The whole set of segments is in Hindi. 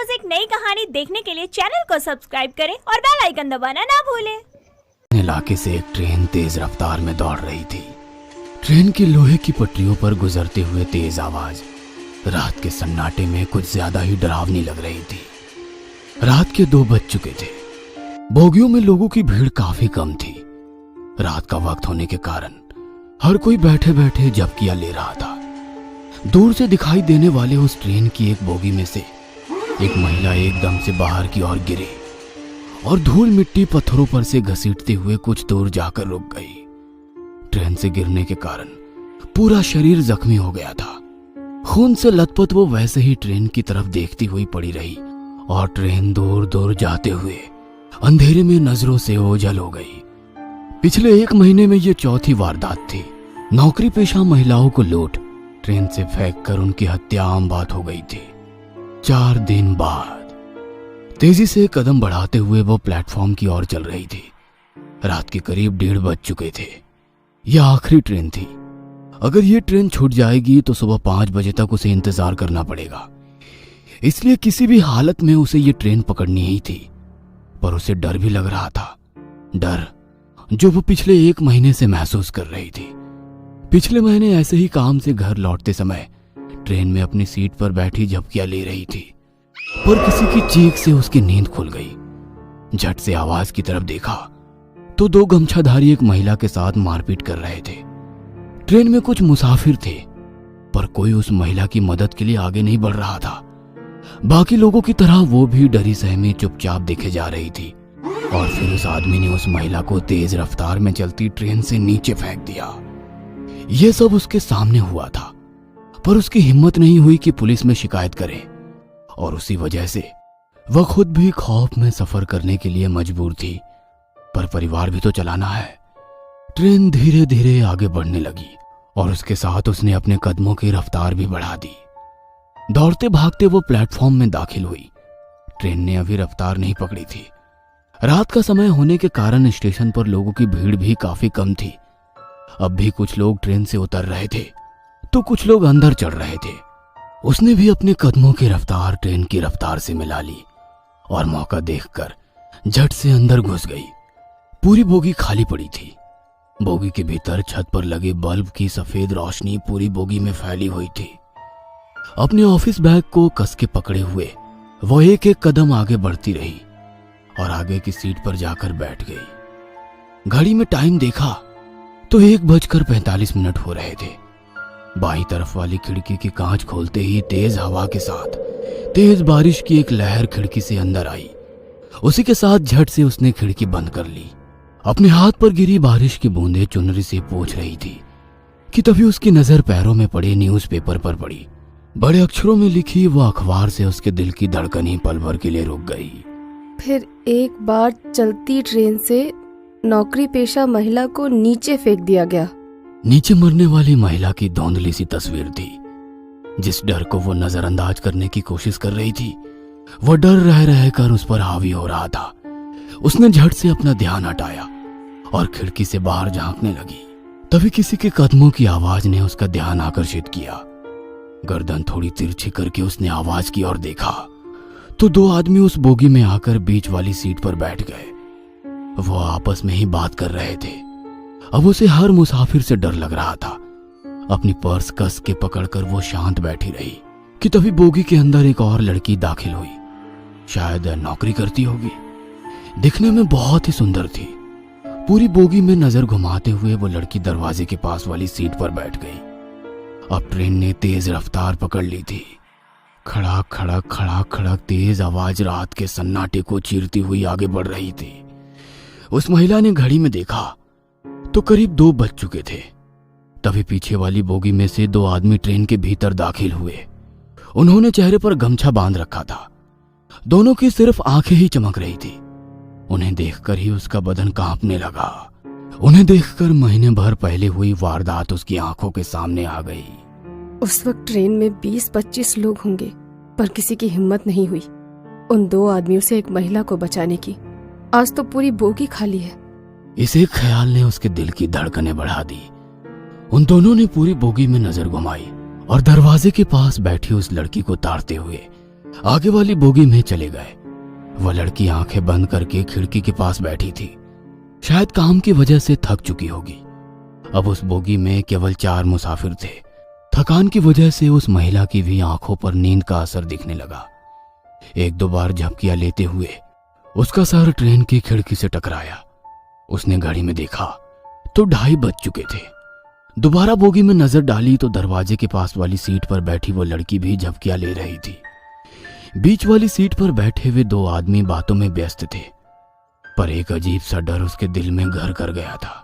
रोज एक नई कहानी देखने के लिए चैनल को सब्सक्राइब करें और बेल आइकन दबाना ना भूलें। इलाके से एक ट्रेन तेज रफ्तार में दौड़ रही थी। ट्रेन की लोहे की पटरियों पर गुजरते हुए तेज आवाज रात के सन्नाटे में कुछ ज्यादा ही डरावनी लग रही थी। रात के 2 बज चुके थे। बोगियों में लोगों की भीड़ काफी कम थी। रात का वक्त होने के कारण हर कोई बैठे बैठे झपकियां ले रहा था। दूर से दिखाई देने वाले उस ट्रेन की एक बोगी में से एक महिला एकदम से बाहर की ओर गिरी और धूल मिट्टी पत्थरों पर से घसीटते हुए कुछ दूर जाकर रुक गई। ट्रेन से गिरने के कारण पूरा शरीर जख्मी हो गया था। खून से लथपथ वो वैसे ही ट्रेन की तरफ देखती हुई पड़ी रही और ट्रेन दूर दूर जाते हुए अंधेरे में नजरों से ओझल हो गई। पिछले 1 महीने में ये चौथी वारदात थी। नौकरी पेशा महिलाओं को लूट ट्रेन से फेंककर उनकी हत्या आम बात हो गई थी। 4 दिन बाद तेजी से कदम बढ़ाते हुए वो प्लेटफॉर्म की ओर चल रही थी। रात के करीब 1:30 बज चुके थे। यह आखिरी ट्रेन थी। अगर ये ट्रेन छूट जाएगी तो सुबह 5 बजे तक उसे इंतजार करना पड़ेगा। इसलिए किसी भी हालत में उसे ये ट्रेन पकड़नी ही थी। पर उसे डर भी लग रहा था, डर जो वो पिछले 1 महीने से महसूस कर रही थी। पिछले महीने ऐसे ही काम से घर लौटते समय ट्रेन में अपनी सीट पर बैठी झपकियां ले रही थी, पर किसी की चीख से उसकी नींद खुल गई। झट से आवाज की तरफ देखा तो 2 गमछाधारी एक महिला के साथ मारपीट कर रहे थे। ट्रेन में कुछ मुसाफिर थे, पर कोई उस महिला की मदद के लिए आगे नहीं बढ़ रहा था। बाकी लोगों की तरह वो भी डरी सहमी चुपचाप देखे जा रही थी। और फिर उस आदमी ने उस महिला को तेज रफ्तार में चलती ट्रेन से नीचे फेंक दिया। यह सब उसके सामने हुआ था, पर उसकी हिम्मत नहीं हुई कि पुलिस में शिकायत करे और उसी वजह से वह खुद भी खौफ में सफर करने के लिए मजबूर थी। पर परिवार भी तो चलाना है। ट्रेन धीरे धीरे आगे बढ़ने लगी और उसके साथ उसने अपने कदमों की रफ्तार भी बढ़ा दी। दौड़ते भागते वो प्लेटफॉर्म में दाखिल हुई। ट्रेन ने अभी रफ्तार नहीं पकड़ी थी। रात का समय होने के कारण स्टेशन पर लोगों की भीड़ भी काफी कम थी। अब भी कुछ लोग ट्रेन से उतर रहे थे तो कुछ लोग अंदर चढ़ रहे थे। उसने भी अपने कदमों की रफ्तार ट्रेन की रफ्तार से मिला ली और मौका देखकर झट से अंदर घुस गई। पूरी बोगी खाली पड़ी थी। बोगी के भीतर छत पर लगे बल्ब की सफेद रोशनी पूरी बोगी में फैली हुई थी। अपने ऑफिस बैग को कस के पकड़े हुए वो एक एक कदम आगे बढ़ती रही और आगे की सीट पर जाकर बैठ गई। घड़ी में टाइम देखा तो 1:45 हो रहे थे। बाईं तरफ वाली खिड़की की कांच खोलते ही तेज हवा के साथ तेज बारिश की एक लहर खिड़की से अंदर आई। उसी के साथ झट से उसने खिड़की बंद कर ली। अपने हाथ पर गिरी बारिश की बूंदें चुनरी से पोंछ रही थी कि तभी उसकी नजर पैरों में पड़े न्यूज़पेपर पर पड़ी। बड़े अक्षरों में लिखी वो अखबार से उसके दिल की धड़कन ही पल भर के लिए रुक गई। फिर एक बार चलती ट्रेन से नौकरी पेशा महिला को नीचे फेंक दिया गया। नीचे मरने वाली महिला की धुंधली सी तस्वीर थी। जिस डर को वो नजरअंदाज करने की कोशिश कर रही थी, वो डर रह रहकर उस पर हावी हो रहा था। उसने झट से अपना ध्यान हटाया और खिड़की से बाहर झांकने लगी। तभी किसी के कदमों की आवाज ने उसका ध्यान आकर्षित किया। गर्दन थोड़ी तिरछी करके उसने आवाज की ओर देखा तो 2 आदमी उस बोगी में आकर बीच वाली सीट पर बैठ गए। वो आपस में ही बात कर रहे थे। अब उसे हर मुसाफिर से डर लग रहा था। अपनी पर्स कस के पकड़कर वो शांत बैठी रही कि तभी बोगी के अंदर एक और लड़की दाखिल हुई। शायद नौकरी करती होगी। दिखने में बहुत ही सुंदर थी। पूरी बोगी में नजर घुमाते हुए वो लड़की दरवाजे के पास वाली सीट पर बैठ गई। अब ट्रेन ने तेज रफ्तार पकड़ ली थी। खड़ाक खड़क खड़ाक खड़क तेज आवाज रात के सन्नाटे को चीरती हुई आगे बढ़ रही थी। उस महिला ने घड़ी में देखा तो करीब 2 बज चुके थे। तभी पीछे वाली बोगी में से 2 आदमी ट्रेन के भीतर दाखिल हुए। उन्होंने चेहरे पर गमछा बांध रखा था। दोनों की सिर्फ आंखें ही चमक रही थी। उन्हें देखकर ही उसका बदन कांपने लगा। उन्हें देखकर महीने भर पहले हुई वारदात उसकी आंखों के सामने आ गई। उस वक्त ट्रेन में 20-25 लोग होंगे, पर किसी की हिम्मत नहीं हुई उन 2 आदमियों से एक महिला को बचाने की। आज तो पूरी बोगी खाली है। इस एक ख्याल ने उसके दिल की धड़कनें बढ़ा दी। उन दोनों ने पूरी बोगी में नजर घुमाई और दरवाजे के पास बैठी उस लड़की को ताड़ते हुए आगे वाली बोगी में चले गए। वह लड़की आंखें बंद करके खिड़की के पास बैठी थी। शायद काम की वजह से थक चुकी होगी। अब उस बोगी में केवल 4 मुसाफिर थे। थकान की वजह से उस महिला की भी आंखों पर नींद का असर दिखने लगा। 1-2 बार झपकियां लेते हुए उसका सर ट्रेन की खिड़की से टकराया। उसने घड़ी में देखा तो 2:30 बज चुके थे। दोबारा बोगी में नजर डाली तो दरवाजे के पास वाली सीट पर बैठी वो लड़की भी झपकियां ले रही थी। बीच वाली सीट पर बैठे हुए 2 आदमी बातों में व्यस्त थे, पर एक अजीब सा डर उसके दिल में घर कर गया था।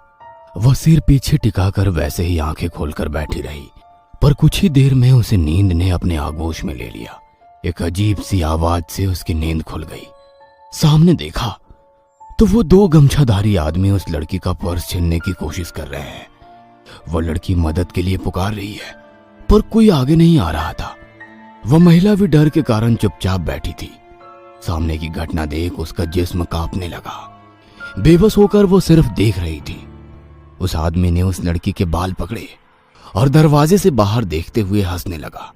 वह सिर पीछे टिकाकर वैसे ही आंखें खोलकर बैठी रही, पर कुछ ही देर में उसे नींद ने अपने आगोश में ले लिया। एक अजीब सी आवाज से उसकी नींद खुल गई। सामने देखा तो वो 2 गमछाधारी आदमी उस लड़की का पर्स छीनने की कोशिश कर रहे हैं। वह लड़की मदद के लिए पुकार रही है, पर कोई आगे नहीं आ रहा था। वह महिला भी डर के कारण चुपचाप बैठी थी। सामने की घटना देख उसका जिस्म कांपने लगा। बेबस होकर वो सिर्फ देख रही थी। उस आदमी ने उस लड़की के बाल पकड़े और दरवाजे से बाहर देखते हुए हंसने लगा।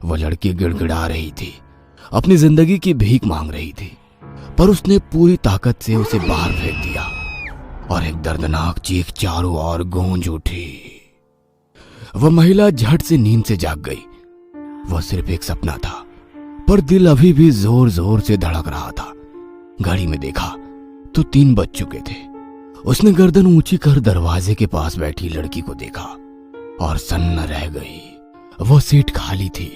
वह लड़की गिड़गिड़ा रही थी, अपनी जिंदगी की भीख मांग रही थी, पर उसने पूरी ताकत से उसे बाहर फेंक दिया और एक दर्दनाक चीख चारों ओर गूंज उठी। वह महिला झट से नींद से जाग गई। वह सिर्फ एक सपना था, पर दिल अभी भी जोर जोर से धड़क रहा था। घड़ी में देखा तो 3 बज चुके थे। उसने गर्दन ऊंची कर दरवाजे के पास बैठी लड़की को देखा और सन्न रह गई। वह सीट खाली थी।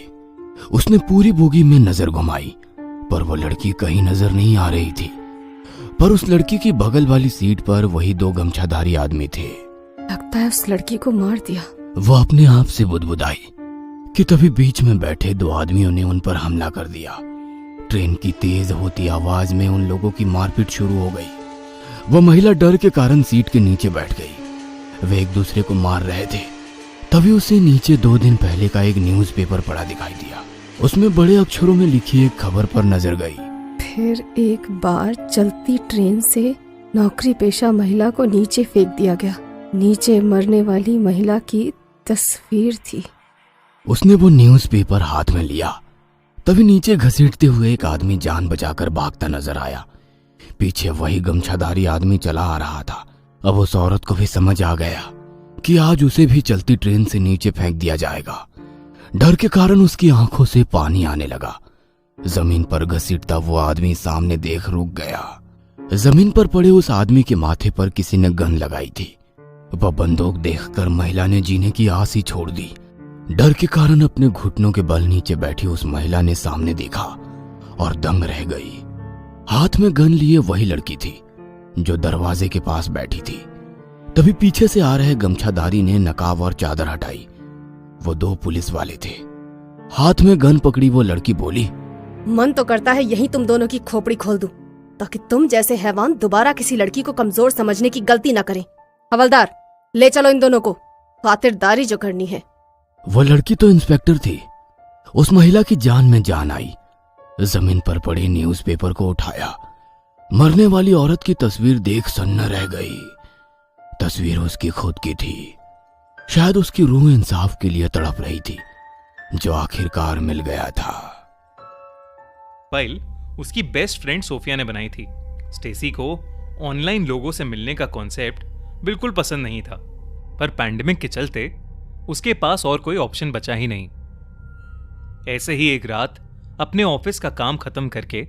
उसने पूरी बोगी में नजर घुमाई, पर वो लड़की कहीं नजर नहीं आ रही थी। पर उस लड़की की बगल वाली सीट पर वही 2 गमछाधारी आदमी थे। लगता है उस लड़की को मार दिया। वो अपने आप से बुदबुदाई कि तभी बीच में बैठे 2 आदमियों ने उन पर हमला कर दिया। ट्रेन की तेज होती आवाज में उन लोगों की मारपीट शुरू हो गई। वह महिला डर के कारण सीट के नीचे बैठ गई। वे एक दूसरे को मार रहे थे। तभी उसे नीचे 2 दिन पहले का एक न्यूज़पेपर पड़ा दिखाई दिया। उसमें बड़े अक्षरों में लिखी एक खबर पर नजर गई। फिर एक बार चलती ट्रेन से नौकरी पेशा महिला को नीचे फेंक दिया गया। नीचे मरने वाली महिला की तस्वीर थी। उसने वो न्यूज़पेपर हाथ में लिया। तभी नीचे घसीटते हुए एक आदमी जान बचाकर भागता नजर आया। पीछे वही गमछाधारी आदमी चला आ रहा था। अब उस औरत को भी समझ आ गया कि आज उसे भी चलती ट्रेन से नीचे फेंक दिया जाएगा। डर के कारण उसकी आंखों से पानी आने लगा। जमीन पर घसीटता वो आदमी सामने देख रुक गया। जमीन पर पड़े उस आदमी के माथे पर किसी ने गन लगाई थी। वह बंदूक देखकर महिला ने जीने की आस ही छोड़ दी। डर के कारण अपने घुटनों के बल नीचे बैठी उस महिला ने सामने देखा और दंग रह गई। हाथ में गन लिए वही लड़की थी जो दरवाजे के पास बैठी थी। तभी पीछे से आ रहे गमछाधारी ने नकाब और चादर हटाई। वो 2 पुलिस वाले थे। हाथ में गन पकड़ी वो लड़की बोली, मन तो करता है यही तुम दोनों की खोपड़ी खोल दूं, ताकि तुम जैसे हैवान दोबारा किसी लड़की को कमजोर समझने की गलती न करें। हवलदार, ले चलो इन दोनों को, खातिरदारी जो करनी है। वो लड़की तो इंस्पेक्टर थी। उस महिला की जान में जान आई। जमीन पर पड़े न्यूज़पेपर को उठाया। मरने वाली औरत की तस्वीर देख सन्न रह गई। तस्वीर उसकी खुद की थी। शायद उसकी रूह इंसाफ के लिए तड़प रही थी, जो आखिरकार मिल गया था। फाइल उसकी बेस्ट फ्रेंड सोफिया ने बनाई थी। स्टेसी को ऑनलाइन लोगों से मिलने का कॉन्सेप्ट बिल्कुल पसंद नहीं था, पर पैंडेमिक के चलते उसके पास और कोई ऑप्शन बचा ही नहीं। ऐसे ही एक रात अपने ऑफिस का काम खत्म करके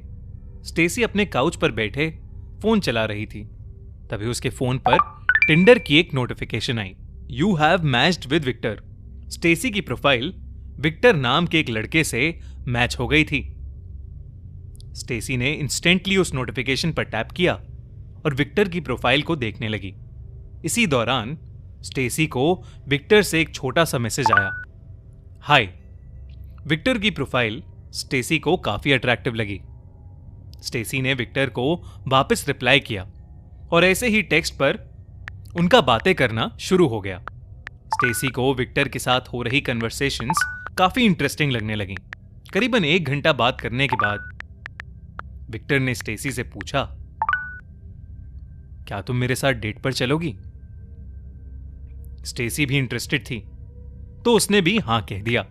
स्टेसी अपने काउच पर बैठे फोन चला रही थी। तभी उसके फोन पर टिंडर की एक नोटिफिकेशन आई। You have matched with Victor. Stacy की प्रोफाइल विक्टर नाम के एक लड़के से मैच हो गई थी। स्टेसी ने इंस्टेंटली उस नोटिफिकेशन पर टैप किया और विक्टर की प्रोफाइल को देखने लगी। इसी दौरान स्टेसी को विक्टर से एक छोटा सा मैसेज आया, हाय। विक्टर की प्रोफाइल स्टेसी को काफी अट्रैक्टिव लगी। स्टेसी ने विक्टर को वापस रिप्लाई किया और ऐसे ही टेक्स्ट पर उनका बातें करना शुरू हो गया। स्टेसी को विक्टर के साथ हो रही कन्वर्सेशंस काफी इंटरेस्टिंग लगने लगी। करीबन 1 घंटा बात करने के बाद विक्टर ने स्टेसी से पूछा, क्या तुम मेरे साथ डेट पर चलोगी? स्टेसी भी इंटरेस्टेड थी, तो उसने भी हां कह दिया।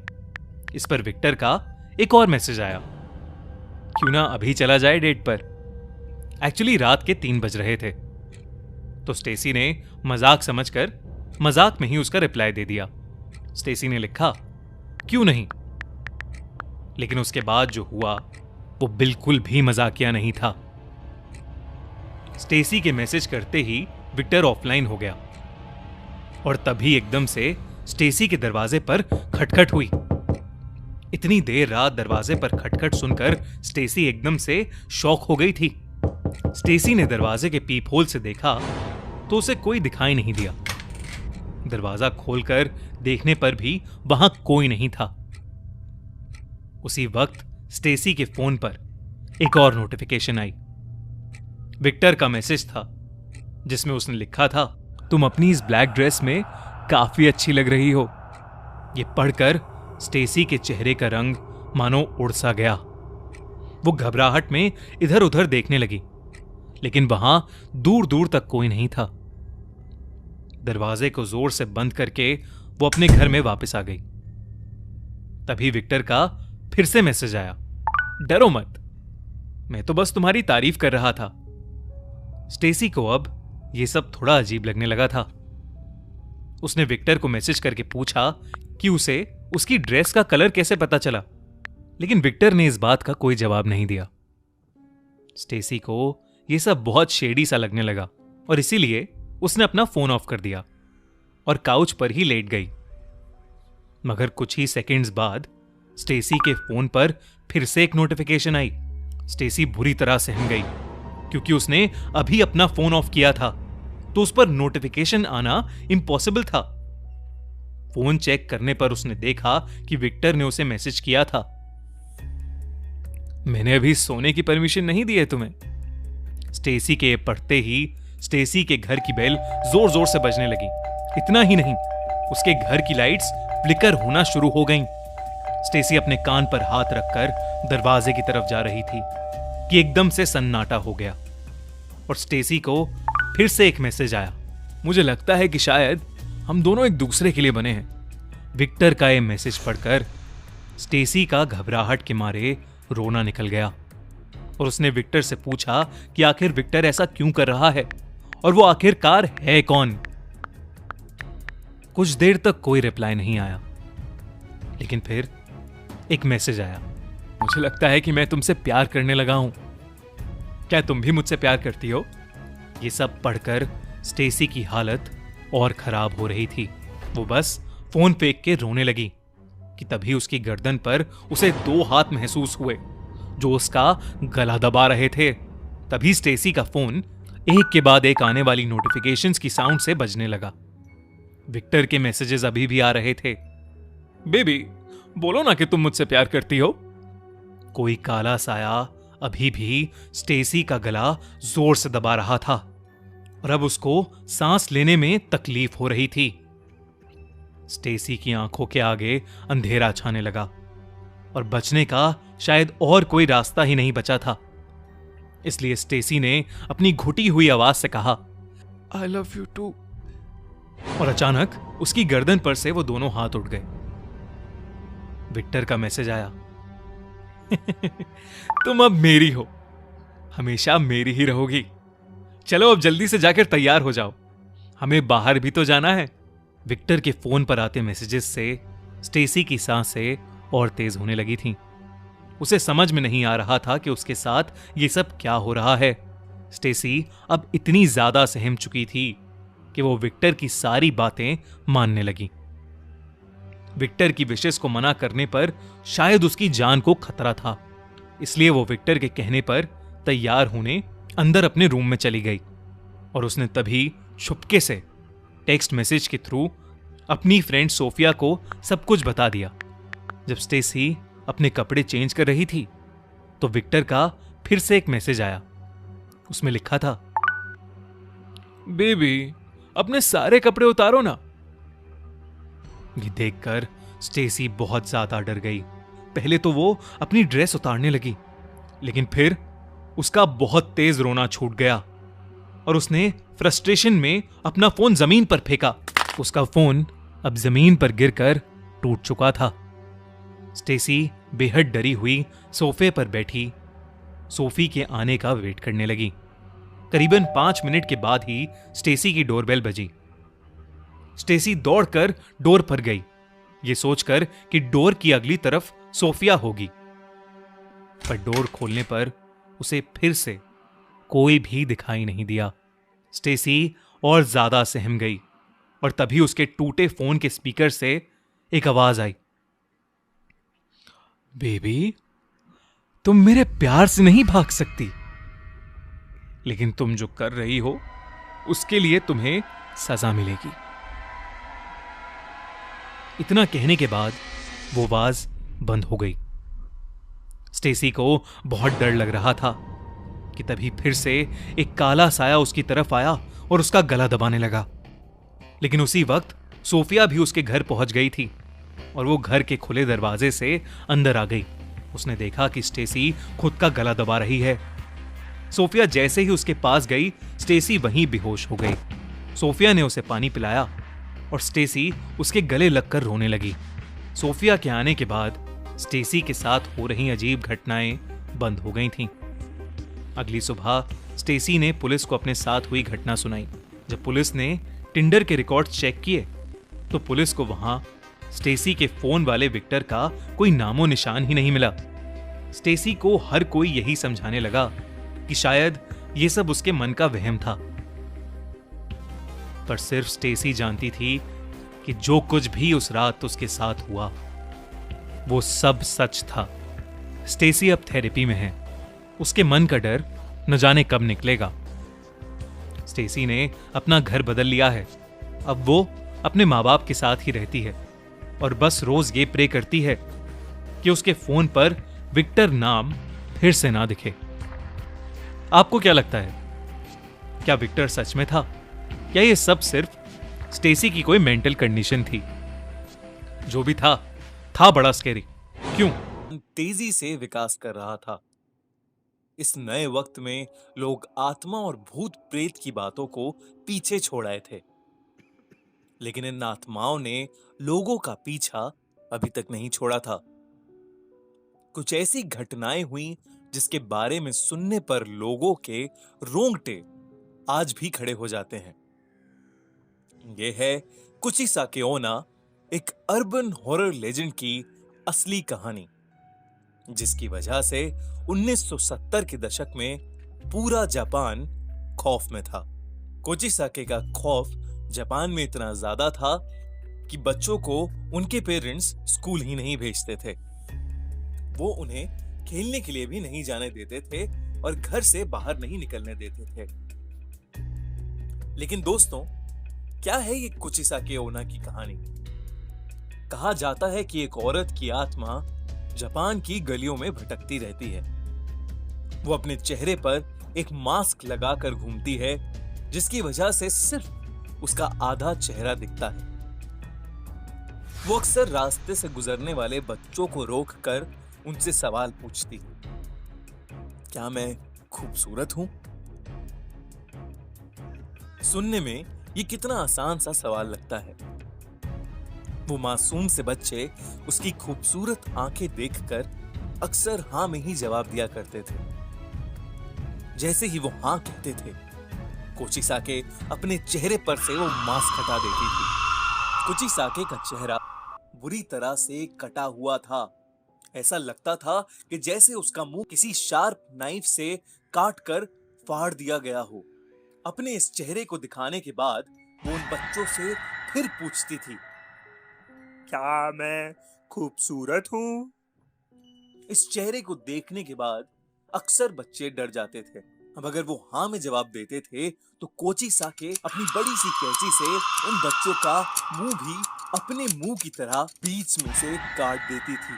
इस पर विक्टर का एक और मैसेज आया, क्यों ना अभी चला जाए डेट पर। एक्चुअली रात के 3 बज रहे थे। तो स्टेसी ने मजाक समझकर मजाक में ही उसका रिप्लाई दे दिया। स्टेसी ने लिखा, क्यों नहीं। लेकिन उसके बाद जो हुआ वो बिल्कुल भी मजाकिया नहीं था। स्टेसी के मैसेज करते ही विक्टर ऑफलाइन हो गया और तभी एकदम से स्टेसी के दरवाजे पर खटखट हुई। इतनी देर रात दरवाजे पर खटखट सुनकर स्टेसी एकदम से शॉक हो गई थी। स्टेसी ने दरवाजे के पीप होल से देखा तो उसे कोई दिखाई नहीं दिया। दरवाजा खोलकर देखने पर भी वहां कोई नहीं था। उसी वक्त स्टेसी के फोन पर एक और नोटिफिकेशन आई। विक्टर का मैसेज था जिसमें उसने लिखा था, तुम अपनी इस ब्लैक ड्रेस में काफी अच्छी लग रही हो। यह पढ़कर स्टेसी के चेहरे का रंग मानो उड़ सा गया। वो घबराहट में इधर उधर देखने लगी, लेकिन वहां दूर दूर तक कोई नहीं था। दरवाजे को जोर से बंद करके वो अपने घर में वापस आ गई। तभी विक्टर का फिर से मैसेज आया, डरो मत, मैं तो बस तुम्हारी तारीफ कर रहा था। स्टेसी को अब यह सब थोड़ा अजीब लगने लगा था। उसने विक्टर को मैसेज करके पूछा कि उसे उसकी ड्रेस का कलर कैसे पता चला, लेकिन विक्टर ने इस बात का कोई जवाब नहीं दिया। स्टेसी को यह सब बहुत शेडी सा लगने लगा और इसीलिए उसने अपना फोन ऑफ कर दिया और काउच पर ही लेट गई। मगर कुछ ही सेकंड्स बाद स्टेसी के फोन पर फिर से एक नोटिफिकेशन आई। स्टेसी बुरी तरह सहम गई क्योंकि उसने अभी अपना फोन ऑफ किया था, तो उस पर नोटिफिकेशन आना इम्पॉसिबल था। फोन चेक करने पर उसने देखा कि विक्टर ने उसे मैसेज किया था, मैंने अभी सोने की परमिशन नहीं दी है तुम्हें। स्टेसी के पढ़ते ही स्टेसी के घर की बेल जोर जोर से बजने लगी। इतना ही नहीं, उसके घर की लाइट्स फ्लिकर होना शुरू हो गईं। स्टेसी अपने कान पर हाथ रखकर दरवाजे की तरफ जा रही थी कि एकदम से सन्नाटा हो गया और स्टेसी को फिर से एक मैसेज आया, मुझे लगता है कि शायद हम दोनों एक दूसरे के लिए बने हैं। विक्टर का यह मैसेज पढ़कर स्टेसी का घबराहट के मारे रोना निकल गया और उसने विक्टर से पूछा कि आखिर विक्टर ऐसा क्यों कर रहा है और वो आखिरकार है कौन। कुछ देर तक कोई रिप्लाई नहीं आया, लेकिन फिर एक मैसेज आया, मुझे लगता है कि मैं तुमसे प्यार करने लगा हूं, क्या तुम भी मुझसे प्यार करती हो। ये सब पढ़कर स्टेसी की हालत और खराब हो रही थी। वो बस फोन फेंक के रोने लगी कि तभी उसकी गर्दन पर उसे 2 हाथ महसूस हुए जो उसका गला दबा रहे थे। तभी स्टेसी का फोन एक के बाद एक आने वाली नोटिफिकेशंस की साउंड से बजने लगा। विक्टर के मैसेजेस अभी भी आ रहे थे, बेबी बोलो ना कि तुम मुझसे प्यार करती हो। कोई काला साया अभी भी स्टेसी का गला जोर से दबा रहा था और अब उसको सांस लेने में तकलीफ हो रही थी। स्टेसी की आंखों के आगे अंधेरा छाने लगा और बचने का शायद और कोई रास्ता ही नहीं बचा था। इसलिए स्टेसी ने अपनी घुटी हुई आवाज से कहा, आई लव यू टू। और अचानक उसकी गर्दन पर से वो दोनों हाथ उठ गए। विक्टर का मैसेज आया, तुम अब मेरी हो, हमेशा मेरी ही रहोगी। चलो अब जल्दी से जाकर तैयार हो जाओ, हमें बाहर भी तो जाना है। विक्टर के फोन पर आते मैसेजेस से स्टेसी की सांसें और तेज होने लगी थीं। उसे समझ में नहीं आ रहा था कि उसके साथ ये सब क्या हो रहा है। स्टेसी अब इतनी ज्यादा सहम चुकी थी कि वो विक्टर की सारी बातें मानने लगी। विक्टर की विशेष को मना करने पर शायद उसकी जान को खतरा था, इसलिए वो विक्टर के कहने पर तैयार होने अंदर अपने रूम में चली गई और उसने तभी छुपके से टेक्स्ट मैसेज के थ्रू अपनी फ्रेंड सोफिया को सब कुछ बता दिया। जब स्टेसी अपने कपड़े चेंज कर रही थी तो विक्टर का फिर से एक मैसेज आया। उसमें लिखा था, बेबी अपने सारे कपड़े उतारो ना। ये देखकर स्टेसी बहुत ज्यादा डर गई। पहले तो वो अपनी ड्रेस उतारने लगी, लेकिन फिर उसका बहुत तेज रोना छूट गया और उसने फ्रस्ट्रेशन में अपना फोन जमीन पर फेंका। उसका फोन अब जमीन पर गिरकर टूट चुका था। स्टेसी बेहद डरी हुई सोफे पर बैठी सोफी के आने का वेट करने लगी। करीबन 5 मिनट के बाद ही स्टेसी की डोरबेल बजी। स्टेसी दौड़कर डोर पर गई, ये सोचकर कि डोर की अगली तरफ सोफिया होगी। पर डोर खोलने पर उसे फिर से कोई भी दिखाई नहीं दिया। स्टेसी और ज्यादा सहम गई और तभी उसके टूटे फोन के स्पीकर से एक आवाज आई, बेबी, तुम मेरे प्यार से नहीं भाग सकती, लेकिन तुम जो कर रही हो उसके लिए तुम्हें सजा मिलेगी। इतना कहने के बाद वो आवाज बंद हो गई। स्टेसी को बहुत डर लग रहा था कि तभी फिर से एक काला साया उसकी तरफ आया और उसका गला दबाने लगा। लेकिन उसी वक्त सोफिया भी उसके घर पहुंच गई थी और वो घर के खुले दरवाजे से अंदर आ गई। उसने देखा कि स्टेसी खुद का गला दबा रही है। सोफिया जैसे ही उसके पास गई, स्टेसी वहीं बेहोश हो गई। सोफिया ने उसे पानी पिलाया और स्टेसी उसके गले लगकर रोने लगी। सोफिया के आने के बाद स्टेसी के साथ हो रही अजीब घटनाएं बंद हो गई थीं। अगली सुबह स्टेसी ने पुलिस को अपने साथ हुई घटना सुनाई। जब पुलिस ने टिंडर के रिकॉर्ड चेक किए तो पुलिस को वहां स्टेसी के फोन वाले विक्टर का कोई नामो निशान ही नहीं मिला। स्टेसी को हर कोई यही समझाने लगा कि शायद ये सब उसके मन का वहम था, पर सिर्फ स्टेसी जानती थी कि जो कुछ भी उस रात उसके साथ हुआ वो सब सच था। स्टेसी अब थेरेपी में है। उसके मन का डर न जाने कब निकलेगा। स्टेसी ने अपना घर बदल लिया है। अब वो अपने माँ बाप के साथ ही रहती है और बस रोज ये प्रे करती है कि उसके फोन पर विक्टर नाम फिर से ना दिखे। आपको क्या लगता है, क्या विक्टर सच में था या ये सब सिर्फ स्टेसी की कोई मेंटल कंडीशन थी? जो भी था बड़ा स्कैरी। क्यों? तेजी से विकास कर रहा था। इस नए वक्त में लोग आत्मा और भूत प्रेत की बातों को पीछे छोड़ आए थे, लेकिन इन आत्माओं ने लोगों का पीछा अभी तक नहीं छोड़ा था। कुछ ऐसी घटनाएं हुई जिसके बारे में सुनने पर लोगों के रोंगटे आज भी खड़े हो जाते हैं। यह है कुचिसाके ओना, एक अर्बन हॉरर लेजेंड की असली कहानी, जिसकी वजह से 1970 के दशक में पूरा जापान खौफ में था। कुचिसाके का खौफ जापान में इतना ज्यादा था कि बच्चों को उनके पेरेंट्स स्कूल ही नहीं भेजते थे। वो उन्हें खेलने के लिए भी नहीं जाने देते थे और घर से बाहर नहीं निकलने देते थे। लेकिन दोस्तों, क्या है ये कुचिसाके ओना की कहानी? कहा जाता है कि एक औरत की आत्मा जापान की गलियों में भटकती रहती है। वो अपने चेहरे पर एक मास्क लगाकर घूमती है, जिसकी वजह से सिर्फ उसका आधा चेहरा दिखता है। वो अक्सर रास्ते से गुजरने वाले बच्चों को रोककर उनसे सवाल पूछती है, क्या मैं खूबसूरत हूं? सुनने में ये कितना आसान सा सवाल लगता है। वो मासूम से बच्चे उसकी खूबसूरत आंखें देखकर अक्सर हां में ही जवाब दिया करते थे। जैसे ही वो हां कहते थे, कुचिसाके अपने चेहरे पर से वो मास्क हटा देती थी। कुचिसाके का चेहरा बुरी तरह से कटा हुआ था। ऐसा लगता था कि जैसे उसका मुंह किसी शार्प नाइफ से काटकर फाड़ दिया गया हो। अपने इस चेहरे को दिखाने के बाद वो उन बच्चों से फिर पूछती थी, क्या मैं खूबसूरत हूं? इस चेहरे को देखने के बाद अक्सर बच्चे डर जाते थे। अब अगर वो हाँ में जवाब देते थे तो कुचिसाके अपनी बड़ी सी कैंची से उन बच्चों का मुंह भी अपने मुंह की तरह बीच में से काट देती थी।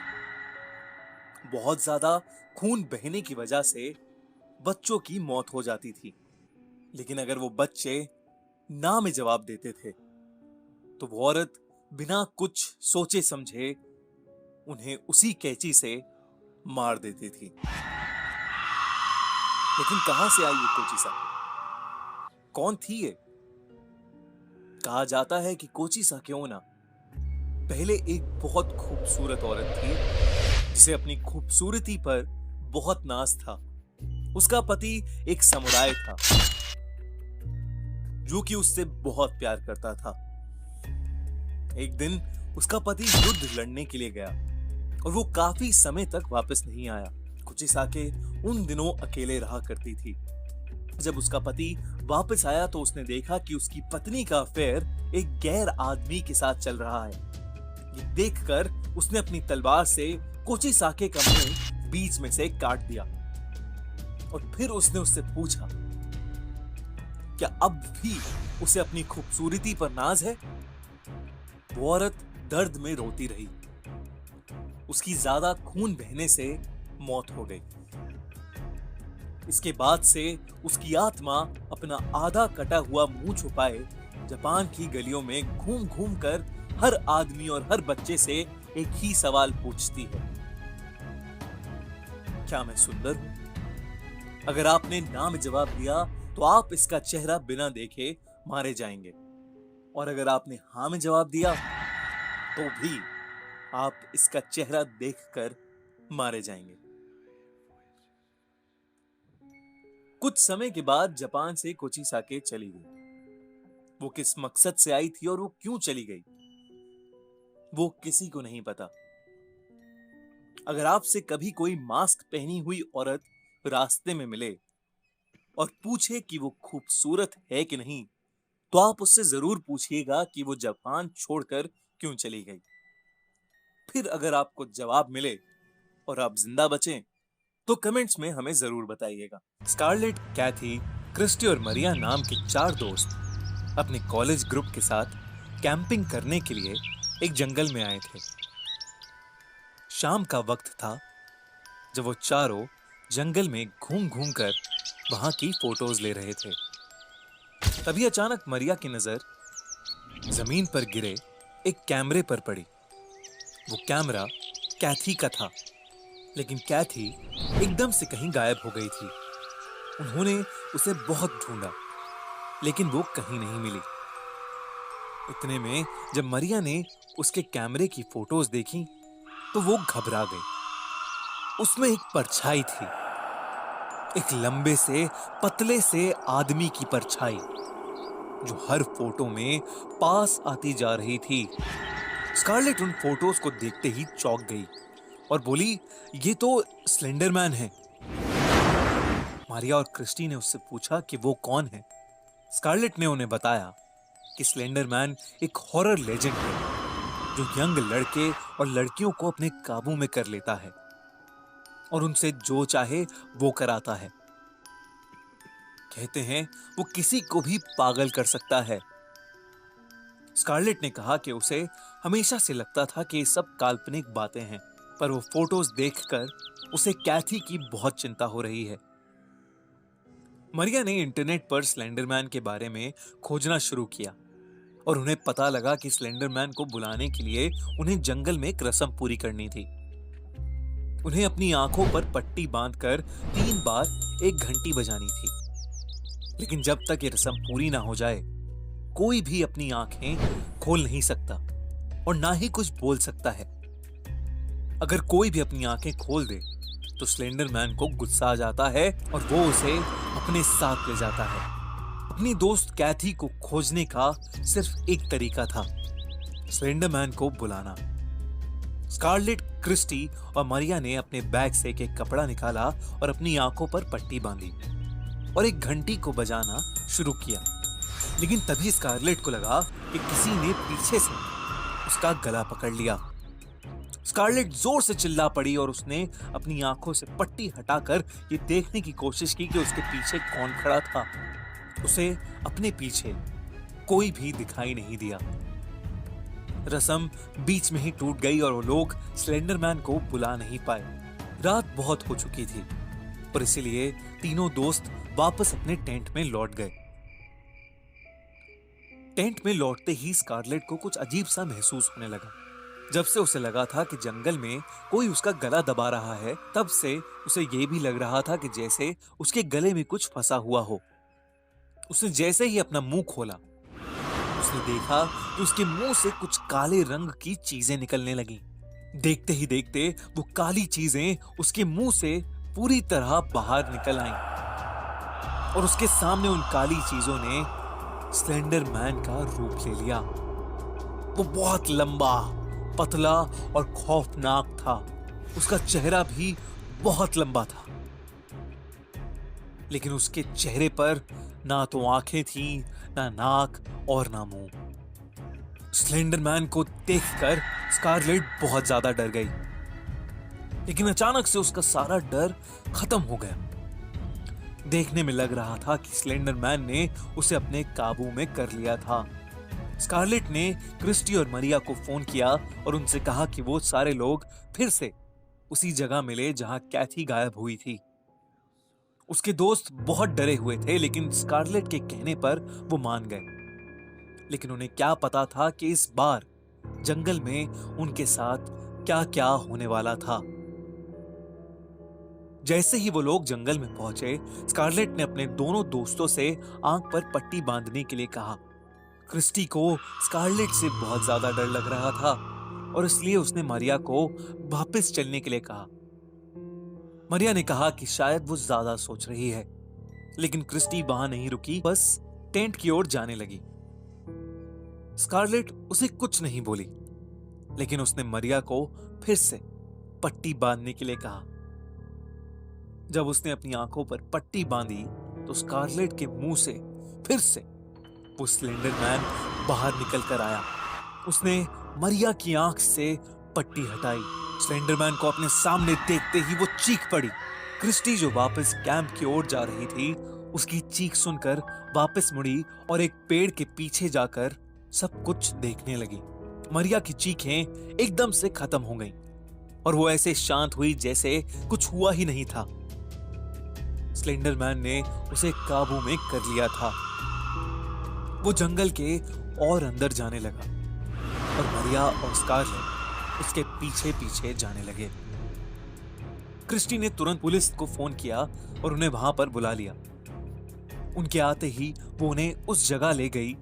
बहुत ज्यादा खून बहने की वजह से बच्चों की मौत हो जाती थी। लेकिन अगर वो बच्चे ना में जवाब देते थे तो वो औरत बिना कुछ सोचे समझे उन्हें उसी कैंची से मार देती थी। लेकिन कहां से आई ये कुचिसाके? कौन थी ये? कहा जाता है कि कुचिसाके ओना पहले एक बहुत खूबसूरत औरत थी, जिसे अपनी खूबसूरती पर बहुत नाज था। उसका पति एक समुराय था जो कि उससे बहुत प्यार करता था। एक दिन उसका पति युद्ध लड़ने के लिए गया और वो काफी समय तक वापस नहीं आया। कुचिसाके उन दिनों अकेले रहा करती थी। जब उसका पति वापस आया तो उसने देखा कि उसकी पत्नी का अफेयर एक गैर आदमी के साथ चल रहा है। ये देखकर उसने अपनी तलवार से कुचिसाके का मुंह बीच में से काट दिया और फिर उसने उससे पूछा, क्या अब भी उसे अपनी खूबसूरती पर नाज है? वो औरत दर्द में रोती रही। उसकी ज्यादा खून बहने से मौत हो गई। इसके बाद से उसकी आत्मा अपना आधा कटा हुआ मुंह छुपाए जापान की गलियों में घूम घूम कर हर आदमी और हर बच्चे से एक ही सवाल पूछती है, क्या मैं सुंदर हूं? अगर आपने ना में जवाब दिया तो आप इसका चेहरा बिना देखे मारे जाएंगे, और अगर आपने हाँ में जवाब दिया तो भी आप इसका चेहरा देखकर मारे जाएंगे। कुछ समय के बाद जापान से कुचिसाके चली गई। वो किस मकसद से आई थी और वो क्यों चली गई, वो किसी को नहीं पता। अगर आपसे कभी कोई मास्क पहनी हुई औरत रास्ते में मिले और पूछे कि वो खूबसूरत है कि नहीं, तो आप उससे जरूर पूछिएगा कि वो जापान छोड़कर क्यों चली गई। फिर अगर आपको जवाब मिले और आप जिंदा बचें तो कमेंट्स में हमें जरूर बताइएगा। स्कारलेट, कैथी, क्रिस्टी और मरिया नाम के 4 दोस्त अपने कॉलेज ग्रुप के साथ कैंपिंग करने के लिए एक जंगल में आए थे। शाम का वक्त था जब वो चारों जंगल में घूम घूम कर वहां की फोटोज ले रहे थे। तभी अचानक मरिया की नजर जमीन पर गिरे एक कैमरे पर पड़ी। वो कैमरा कैथी का था, लेकिन कैथी एकदम से कहीं गायब हो गई थी। उन्होंने उसे बहुत ढूंढा, लेकिन वो कहीं नहीं मिली। इतने में जब मरिया ने उसके कैमरे की फोटोज देखी तो वो घबरा गई। उसमें एक परछाई थी, एक लंबे से पतले से आदमी की परछाई जो हर फोटो में पास आती जा रही थी। स्कारलेट उन फोटोज को देखते ही चौंक गई और बोली, ये तो स्लेंडरमैन है। मारिया और क्रिस्टी ने उससे पूछा कि वो कौन है। स्कारलेट ने उन्हें बताया कि स्लेंडरमैन एक हॉरर लेजेंड है जो यंग लड़के और लड़कियों को अपने काबू में कर लेता है और उनसे जो चाहे वो कराता है। कहते हैं वो किसी को भी पागल कर सकता है। स्कारलेट ने कहा कि उसे हमेशा से लगता था कि ये सब काल्पनिक बातें हैं, पर वो फोटोज देखकर उसे कैथी की बहुत चिंता हो रही है। मरिया ने इंटरनेट पर स्लेंडरमैन के बारे में खोजना शुरू किया और उन्हें पता लगा कि स्लेंडरमैन को बुलाने के लिए उन्हें जंगल में एक रस्म पूरी करनी थी। उन्हें अपनी आंखों पर पट्टी बांधकर 3 बार एक घंटी बजानी थी, लेकिन जब तक ये रस्म पूरी ना हो जाए कोई भी अपनी आंखें खोल नहीं सकता और ना ही कुछ बोल सकता है। अगर कोई भी अपनी आंखें खोल दे तो स्लेंडरमैन को गुस्सा आ जाता है और वो उसे अपने साथ ले जाता है। अपनी दोस्त कैथी को खोजने का सिर्फ एक तरीका था, स्लेंडरमैन को बुलाना। स्कारलेट, क्रिस्टी और मरिया ने अपने बैग से एक कपड़ा निकाला और अपनी आंखों पर पट्टी बांधी और एक घंटी को बजाना शुरू किया। लेकिन तभी स्कारलेट को लगा कि किसी ने पीछे से उसका गला पकड़ लिया। स्कारलेट जोर से चिल्ला पड़ी और उसने अपनी आंखों से पट्टी हटाकर ये देखने की कोशिश की कि उसके पीछे कौन खड़ा था। उसे अपने पीछे कोई भी दिखाई नहीं दिया। रस्म बीच में ही टूट गई और वो लोग स्लेंडरमैन को बुला नहीं पाए। रात बहुत हो चुकी थी और इसीलिए तीनों दोस्त वापस अपने टेंट में लौट गए। टेंट में लौटते ही स्कारलेट को कुछ अजीब सा महसूस होने लगा। जब से उसे लगा था कि जंगल में कोई उसका गला दबा रहा है, तब से उसे ये भी लग रहा था कि जैसे उसके गले में कुछ फंसा हुआ हो। उसने जैसे ही अपना मुंह खोला, उसने देखा कि उसके मुंह से कुछ काले रंग की चीजें निकलने लगी। देखते ही देखते वो काली चीजें उसके मुंह से पूरी तरह बाहर निकल आईं और उसके सामने उन काली चीजों ने स्लेंडर मैन का रूप ले लिया। वो बहुत लंबा, पतला और खौफनाक था। उसका चेहरा भी बहुत लंबा था, लेकिन उसके चेहरे पर ना तो आंखें थीं, ना नाक और ना मुंह। स्लेंडरमैन को देखकर स्कारलेट बहुत ज्यादा डर गई, लेकिन अचानक से उसका सारा डर खत्म हो गया। देखने में लग रहा था कि स्लेंडरमैन ने उसे अपने काबू में कर लिया था। स्कारलेट ने क्रिस्टी और मरिया को फोन किया और उनसे कहा कि वो सारे लोग फिर से उसी जगह मिले जहां कैथी गायब हुई थी। उसके दोस्त बहुत डरे हुए थे, लेकिन स्कारलेट के कहने पर वो मान गए। लेकिन उन्हें क्या पता था कि इस बार जंगल में उनके साथ क्या क्या होने वाला था। जैसे ही वो लोग जंगल में पहुंचे, स्कारलेट ने अपने दोनों दोस्तों से आंख पर पट्टी बांधने के लिए कहा। क्रिस्टी को स्कारलेट से बहुत ज्यादा डर लग रहा था और इसलिए उसने मरिया को वापस चलने के लिए कहा। मरिया ने कहा कि शायद वो ज्यादा सोच रही है, लेकिन क्रिस्टी वहां नहीं रुकी, बस टेंट की ओर जाने लगी। स्कारलेट उसे कुछ नहीं बोली, लेकिन उसने मरिया को फिर से पट्टी बांधने के लिए कहा। जब उसने अपनी आंखों पर पट्टी बांधी तो स्कारलेट के मुंह से फिर से वो स्लेंडरमैन बाहर निकल कर आया। उसने मरिया की आंख से पट्टी हटाई। स्लेंडरमैन को अपने सामने देखते ही वो चीख पड़ी। क्रिस्टी जो वापस कैंप की ओर जा रही थी, उसकी चीख सुनकर वापस मुड़ी और एक पेड़ के पीछे जाकर सब कुछ देखने लगी। मरिया की चीखें एकदम से खत्म हो गईं और वो ऐसे शांत हुई जैसे कुछ हुआ ही नहीं था। स्लेंडरमैन ने उसे काबू में कर लिया था। वो जंगल के और अंदर जाने लगा और मरिया और स्कारलेट उसके पीछे पीछे जाने लगे। क्रिस्टी ने तुरंत पुलिस को फोन किया और उन्हें वहां पर बुला लिया। उनके आते ही वो उन्हें उस जगह ले गई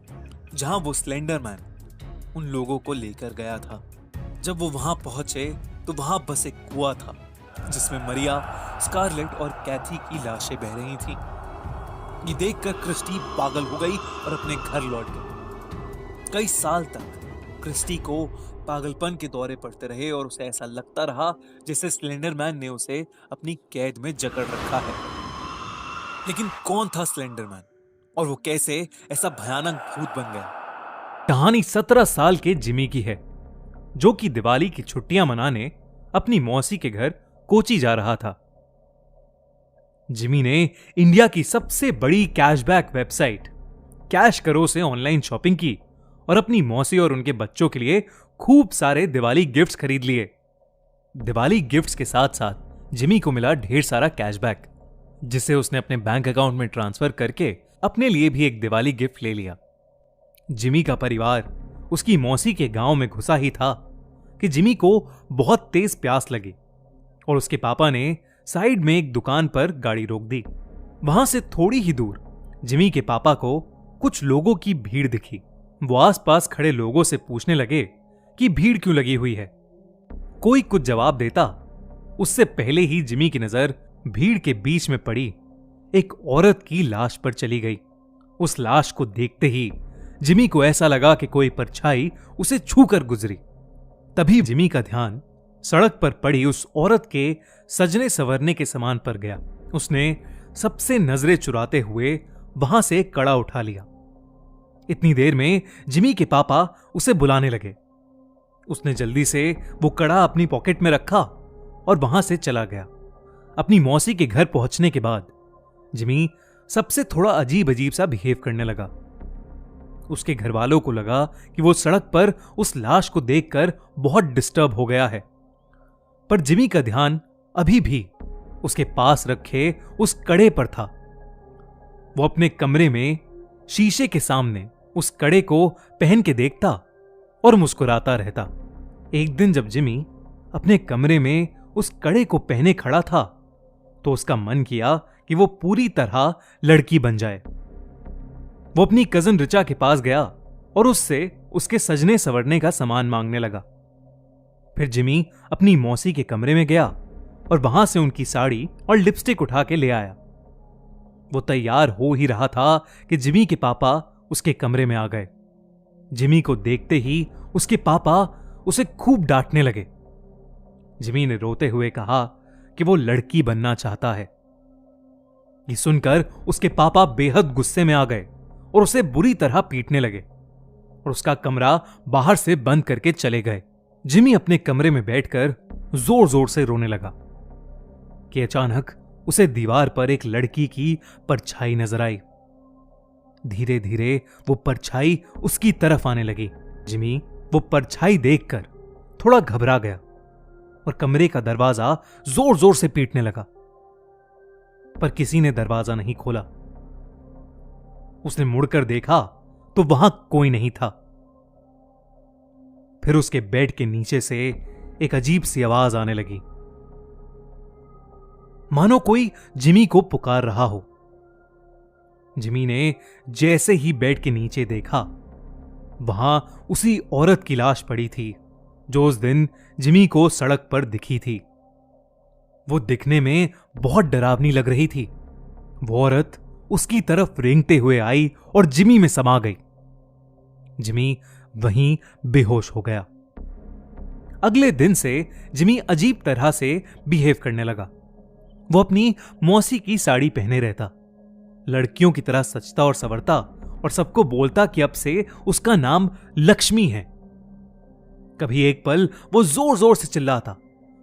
जहां वो स्लेंडरमैन उन लोगों को लेकर गया था। जब वो वहां पहुंचे तो वहां बस एक कुआं था जिसमें मरिया, स्कारलेट और कैथी की लाशें बह रही थीं। ये देखकर क्रिस्टी पागल हो गई और अपने घर लौट गई। कई साल तक क्रिस्टी को पागलपन के दौरे पड़ते रहे और उसे ऐसा लगता रहा जैसे स्लेंडरमैन ने उसे अपनी कैद में जकड़ रखा है। लेकिन कौन था स्लेंडरमैन और वो कैसे ऐसा भयानक भूत बन गया? कहानी 17 साल के जिमी की है, जो कि दिवाली की छुट्टियां मनाने अपनी मौसी के घर कोची जा रहा था। जिमी ने इंडिया की सबसे बड़ी कैशबैक वेबसाइट कैश करो से ऑनलाइन शॉपिंग की और अपनी मौसी और उनके बच्चों के लिए खूब सारे दिवाली गिफ्ट्स खरीद लिए। दिवाली गिफ्ट्स के साथ साथ जिमी को मिला ढेर सारा कैशबैक, जिसे उसने अपने बैंक अकाउंट में ट्रांसफर करके अपने लिए भी एक दिवाली गिफ्ट ले लिया। जिमी का परिवार उसकी मौसी के गांव में घुसा ही था कि जिमी को बहुत तेज प्यास लगी और उसके पापा ने साइड में एक दुकान पर गाड़ी रोक दी। वहां से थोड़ी ही दूर जिमी के पापा को कुछ लोगों की भीड़ दिखी। वो आसपास खड़े लोगों से पूछने लगे कि भीड़ क्यों लगी हुई है। कोई कुछ जवाब देता, उससे पहले ही जिमी की नजर भीड़ के बीच में पड़ी एक औरत की लाश पर चली गई। उस लाश को देखते ही जिमी को ऐसा लगा कि कोई परछाई उसे छूकर गुजरी। तभी जिमी का ध्यान सड़क पर पड़ी उस औरत के सजने संवरने के सामान पर गया। उसने सबसे नजरें चुराते हुए वहां से एक कड़ा उठा लिया। इतनी देर में जिमी के पापा उसे बुलाने लगे। उसने जल्दी से वो कड़ा अपनी पॉकेट में रखा और वहां से चला गया। अपनी मौसी के घर पहुंचने के बाद जिमी सबसे थोड़ा अजीब अजीब सा बिहेव करने लगा। उसके घर वालों को लगा कि वो सड़क पर उस लाश को देखकर बहुत डिस्टर्ब हो गया है, पर जिमी का ध्यान अभी भी उसके पास रखे उस कड़े पर था। वो अपने कमरे में शीशे के सामने उस कड़े को पहन के देखता और मुस्कुराता रहता। एक दिन जब जिमी अपने कमरे में उस कड़े को पहने खड़ा था तो उसका मन किया कि वो पूरी तरह लड़की बन जाए। वो अपनी कजन रिचा के पास गया और उससे उसके सजने संवरने का सामान मांगने लगा। फिर जिमी अपनी मौसी के कमरे में गया और वहां से उनकी साड़ी और लिपस्टिक उठा के ले आया। वो तैयार हो ही रहा था कि जिमी के पापा उसके कमरे में आ गए। जिमी को देखते ही उसके पापा उसे खूब डांटने लगे। जिमी ने रोते हुए कहा कि वो लड़की बनना चाहता है। ये सुनकर उसके पापा बेहद गुस्से में आ गए और उसे बुरी तरह पीटने लगे और उसका कमरा बाहर से बंद करके चले गए। जिमी अपने कमरे में बैठकर जोर जोर से रोने लगा कि अचानक उसे दीवार पर एक लड़की की परछाई नजर आई। धीरे धीरे वो परछाई उसकी तरफ आने लगी। जिमी वो परछाई देखकर थोड़ा घबरा गया और कमरे का दरवाजा जोर जोर से पीटने लगा, पर किसी ने दरवाजा नहीं खोला। उसने मुड़कर देखा तो वहां कोई नहीं था। फिर उसके बेड के नीचे से एक अजीब सी आवाज आने लगी, मानो कोई जिमी को पुकार रहा हो। जिमी ने जैसे ही बेड के नीचे देखा, वहां उसी औरत की लाश पड़ी थी जो उस दिन जिमी को सड़क पर दिखी थी। वो दिखने में बहुत डरावनी लग रही थी। वो औरत उसकी तरफ रेंगते हुए आई और जिमी में समा गई। जिमी वहीं बेहोश हो गया। अगले दिन से जिमी अजीब तरह से बिहेव करने लगा। वो अपनी मौसी की साड़ी पहने रहता, लड़कियों की तरह सजता और संवरता और सबको बोलता कि अब से उसका नाम लक्ष्मी है। कभी एक पल वो जोर जोर से चिल्लाता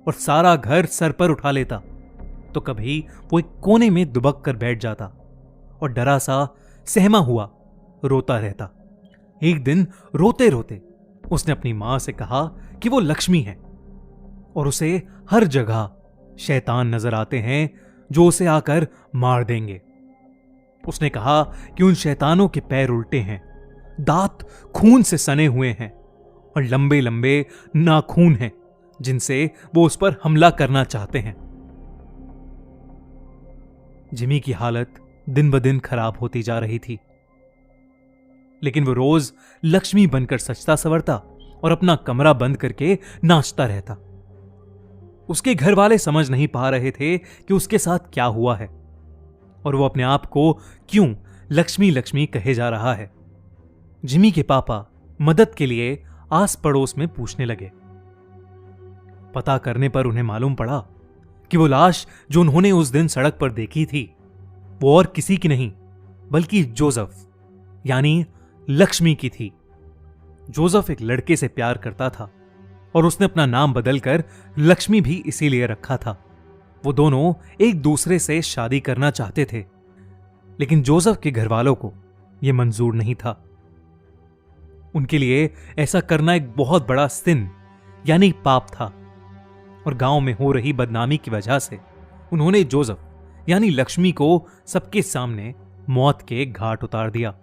और सारा घर सर पर उठा लेता, तो कभी वो एक कोने में दुबक कर बैठ जाता और डरा सा सहमा हुआ रोता रहता। एक दिन रोते रोते उसने अपनी मां से कहा कि वो लक्ष्मी है और उसे हर जगह शैतान नजर आते हैं जो उसे आकर मार देंगे। उसने कहा कि उन शैतानों के पैर उल्टे हैं, दांत खून से सने हुए हैं और लंबे लंबे नाखून हैं जिनसे वो उस पर हमला करना चाहते हैं। जिमी की हालत दिन ब दिन खराब होती जा रही थी, लेकिन वो रोज लक्ष्मी बनकर सजता संवरता और अपना कमरा बंद करके नाचता रहता। उसके घर वाले समझ नहीं पा रहे थे कि उसके साथ क्या हुआ है और वो अपने आप को क्यों लक्ष्मी लक्ष्मी कहे जा रहा है। जिमी के पापा मदद के लिए आस पड़ोस में पूछने लगे। पता करने पर उन्हें मालूम पड़ा कि वो लाश जो उन्होंने उस दिन सड़क पर देखी थी वो और किसी की नहीं बल्कि जोसेफ यानी लक्ष्मी की थी। जोसेफ एक लड़के से प्यार करता था और उसने अपना नाम बदलकर लक्ष्मी भी इसीलिए रखा था। वो दोनों एक दूसरे से शादी करना चाहते थे, लेकिन जोसेफ के घर वालों को यह मंजूर नहीं था। उनके लिए ऐसा करना एक बहुत बड़ा सिन यानी पाप था और गांव में हो रही बदनामी की वजह से उन्होंने जोसेफ यानी लक्ष्मी को सबके सामने मौत के घाट उतार दिया।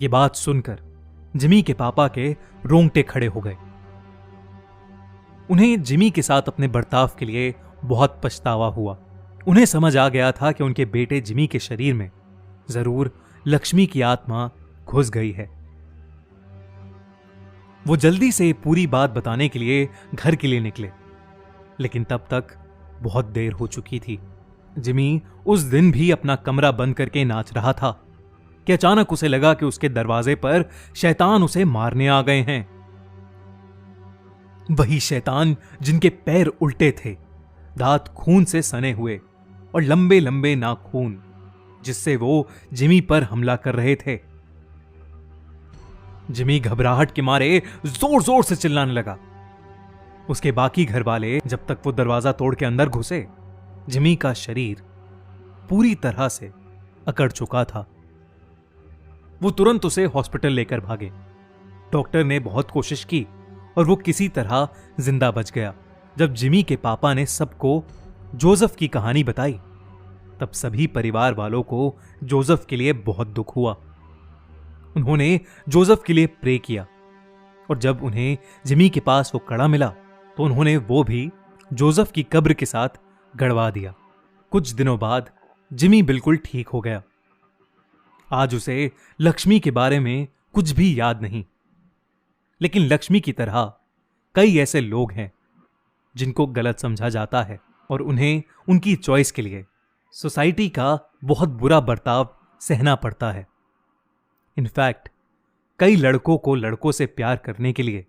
ये बात सुनकर जिमी के पापा के रोंगटे खड़े हो गए। उन्हें जिमी के साथ अपने बर्ताव के लिए बहुत पछतावा हुआ। उन्हें समझ आ गया था कि उनके बेटे जिमी के शरीर में जरूर लक्ष्मी की आत्मा घुस गई है। वो जल्दी से पूरी बात बताने के लिए घर के लिए निकले, लेकिन तब तक बहुत देर हो चुकी थी। जिमी उस दिन भी अपना कमरा बंद करके नाच रहा था कि अचानक उसे लगा कि उसके दरवाजे पर शैतान उसे मारने आ गए हैं। वही शैतान जिनके पैर उल्टे थे, दांत खून से सने हुए और लंबे लंबे नाखून, जिससे वो जिमी पर हमला कर रहे थे। जिमी घबराहट के मारे जोर जोर से चिल्लाने लगा। उसके बाकी घर वाले जब तक वो दरवाजा तोड़ के अंदर घुसे, जिमी का शरीर पूरी तरह से अकड़ चुका था। वो तुरंत उसे हॉस्पिटल लेकर भागे। डॉक्टर ने बहुत कोशिश की और वो किसी तरह जिंदा बच गया। जब जिमी के पापा ने सबको जोसेफ की कहानी बताई, तब सभी परिवार वालों को जोसेफ के लिए बहुत दुख हुआ। उन्होंने जोसेफ के लिए प्रे किया और जब उन्हें जिमी के पास वो कड़ा मिला तो उन्होंने वो भी जोसेफ की कब्र के साथ गड़वा दिया। कुछ दिनों बाद जिमी बिल्कुल ठीक हो गया। आज उसे लक्ष्मी के बारे में कुछ भी याद नहीं, लेकिन लक्ष्मी की तरह कई ऐसे लोग हैं जिनको गलत समझा जाता है और उन्हें उनकी चॉइस के लिए सोसाइटी का बहुत बुरा बर्ताव सहना पड़ता है। इनफैक्ट कई लड़कों को लड़कों से प्यार करने के लिए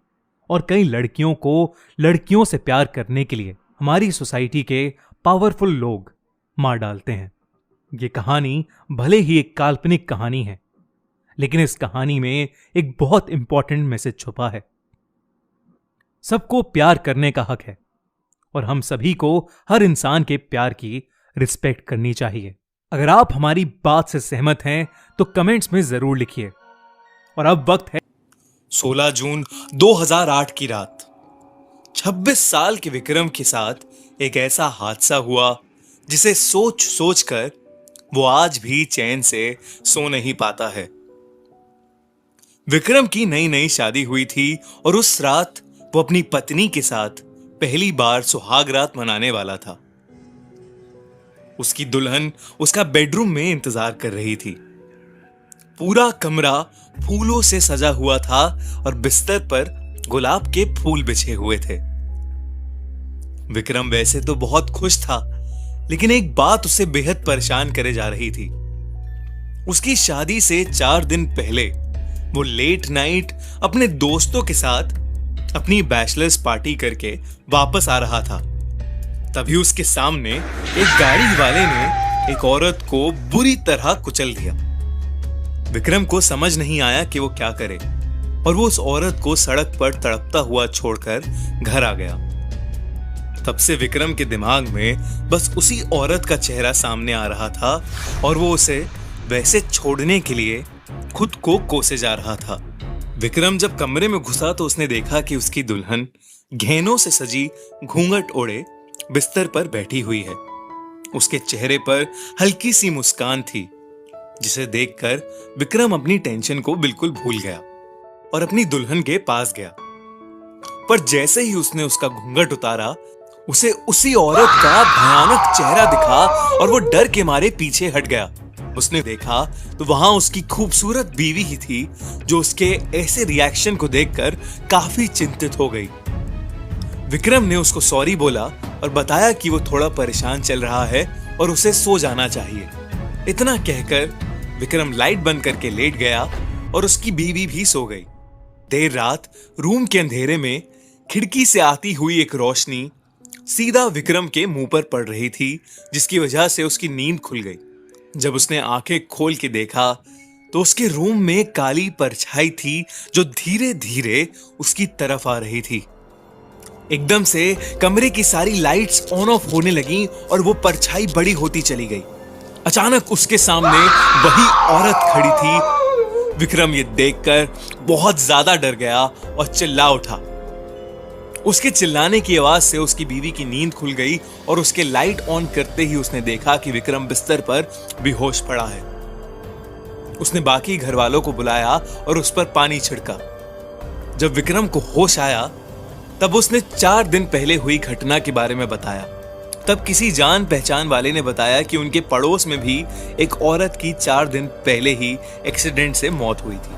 और कई लड़कियों को लड़कियों से प्यार करने के लिए हमारी सोसाइटी के पावरफुल लोग मार डालते हैं। ये कहानी भले ही एक काल्पनिक कहानी है, लेकिन इस कहानी में एक बहुत इंपॉर्टेंट मैसेज छुपा है। सबको प्यार करने का हक है और हम सभी को हर इंसान के प्यार की रिस्पेक्ट करनी चाहिए। अगर आप हमारी बात से सहमत हैं तो कमेंट्स में जरूर लिखिए। और अब वक्त है 16 जून 2008 की रात। 26 साल के विक्रम के साथ एक ऐसा हादसा हुआ जिसे सोच सोच कर वो आज भी चैन से सो नहीं पाता है। विक्रम की नई नई शादी हुई थी और उस रात वो अपनी पत्नी के साथ पहली बार सुहाग रात मनाने वाला था। उसकी दुल्हन उसका बेडरूम में इंतजार कर रही थी। पूरा कमरा फूलों से सजा हुआ था और बिस्तर पर गुलाब के फूल बिछे हुए थे। विक्रम वैसे तो बहुत खुश था, लेकिन एक बात उसे बेहद परेशान करे जा रही थी। उसकी शादी से 4 दिन पहले वो लेट नाइट अपने दोस्तों के साथ अपनी बैचलर्स पार्टी करके वापस आ रहा था। तभी उसके सामने एक गाड़ी वाले ने एक औरत को बुरी तरह कुचल दिया। विक्रम को समझ नहीं आया कि वो क्या करे और वो उस औरत को सड़क पर तड़पता हुआ छोड़कर घर आ गया। तब से विक्रम के दिमाग में बस उसी औरत का चेहरा सामने आ रहा था और वो उसे वैसे छोड़ने के लिए खुद को कोसे जा रहा था। विक्रम जब कमरे में घुसा तो उसने देखा कि उसकी दुल्हन गहनों से सजी घूंघट ओढ़े बिस्तर पर बैठी हुई है। उसके चेहरे पर हल्की सी मुस्कान थी, जिसे देखकर विक्रम अपनी टेंशन को बिल्कुल भूल गया और अपनी दुल्हन के पास गया। पर जैसे ही उसने उसका घूंघट उतारा, उसे उसी औरत का भयानक चेहरा दिखा और वो डर के मारे पीछे हट गया। उसने देखा तो वहां उसकी खूबसूरत बीवी ही थी, जो उसके ऐसे रिएक्शन को देखकर काफी चिंतित हो गई। विक्रम ने उसको सॉरी बोला और बताया कि वो थोड़ा परेशान चल रहा है और उसे सो जाना चाहिए। इतना कहकर विक्रम लाइट बंद करके लेट गया और उसकी बीवी भी सो गई। देर रात रूम के अंधेरे में खिड़की से आती हुई एक रोशनी सीधा विक्रम के मुंह पर पड़ रही थी, जिसकी वजह से उसकी नींद खुल गई। जब उसने आंखें खोल के देखा तो उसके रूम में काली परछाई थी, जो धीरे धीरे उसकी तरफ आ रही थी। एकदम से कमरे की सारी लाइट्स ऑन ऑफ होने लगी और वो परछाई बड़ी होती चली गई। अचानक उसके सामने वही औरत खड़ी थी। विक्रम ये देखकर बहुत ज्यादा डर गया और चिल्ला उठा। उसके चिल्लाने की आवाज से उसकी बीवी की नींद खुल गई और उसके लाइट ऑन करते ही उसने देखा कि विक्रम बिस्तर पर बेहोश पड़ा है। उसने बाकी घर वालों को बुलाया और उस पर पानी छिड़का। जब विक्रम को होश आया तब उसने 4 दिन पहले हुई घटना के बारे में बताया। तब किसी जान पहचान वाले ने बताया कि उनके पड़ोस में भी एक औरत की 4 दिन पहले ही एक्सीडेंट से मौत हुई थी।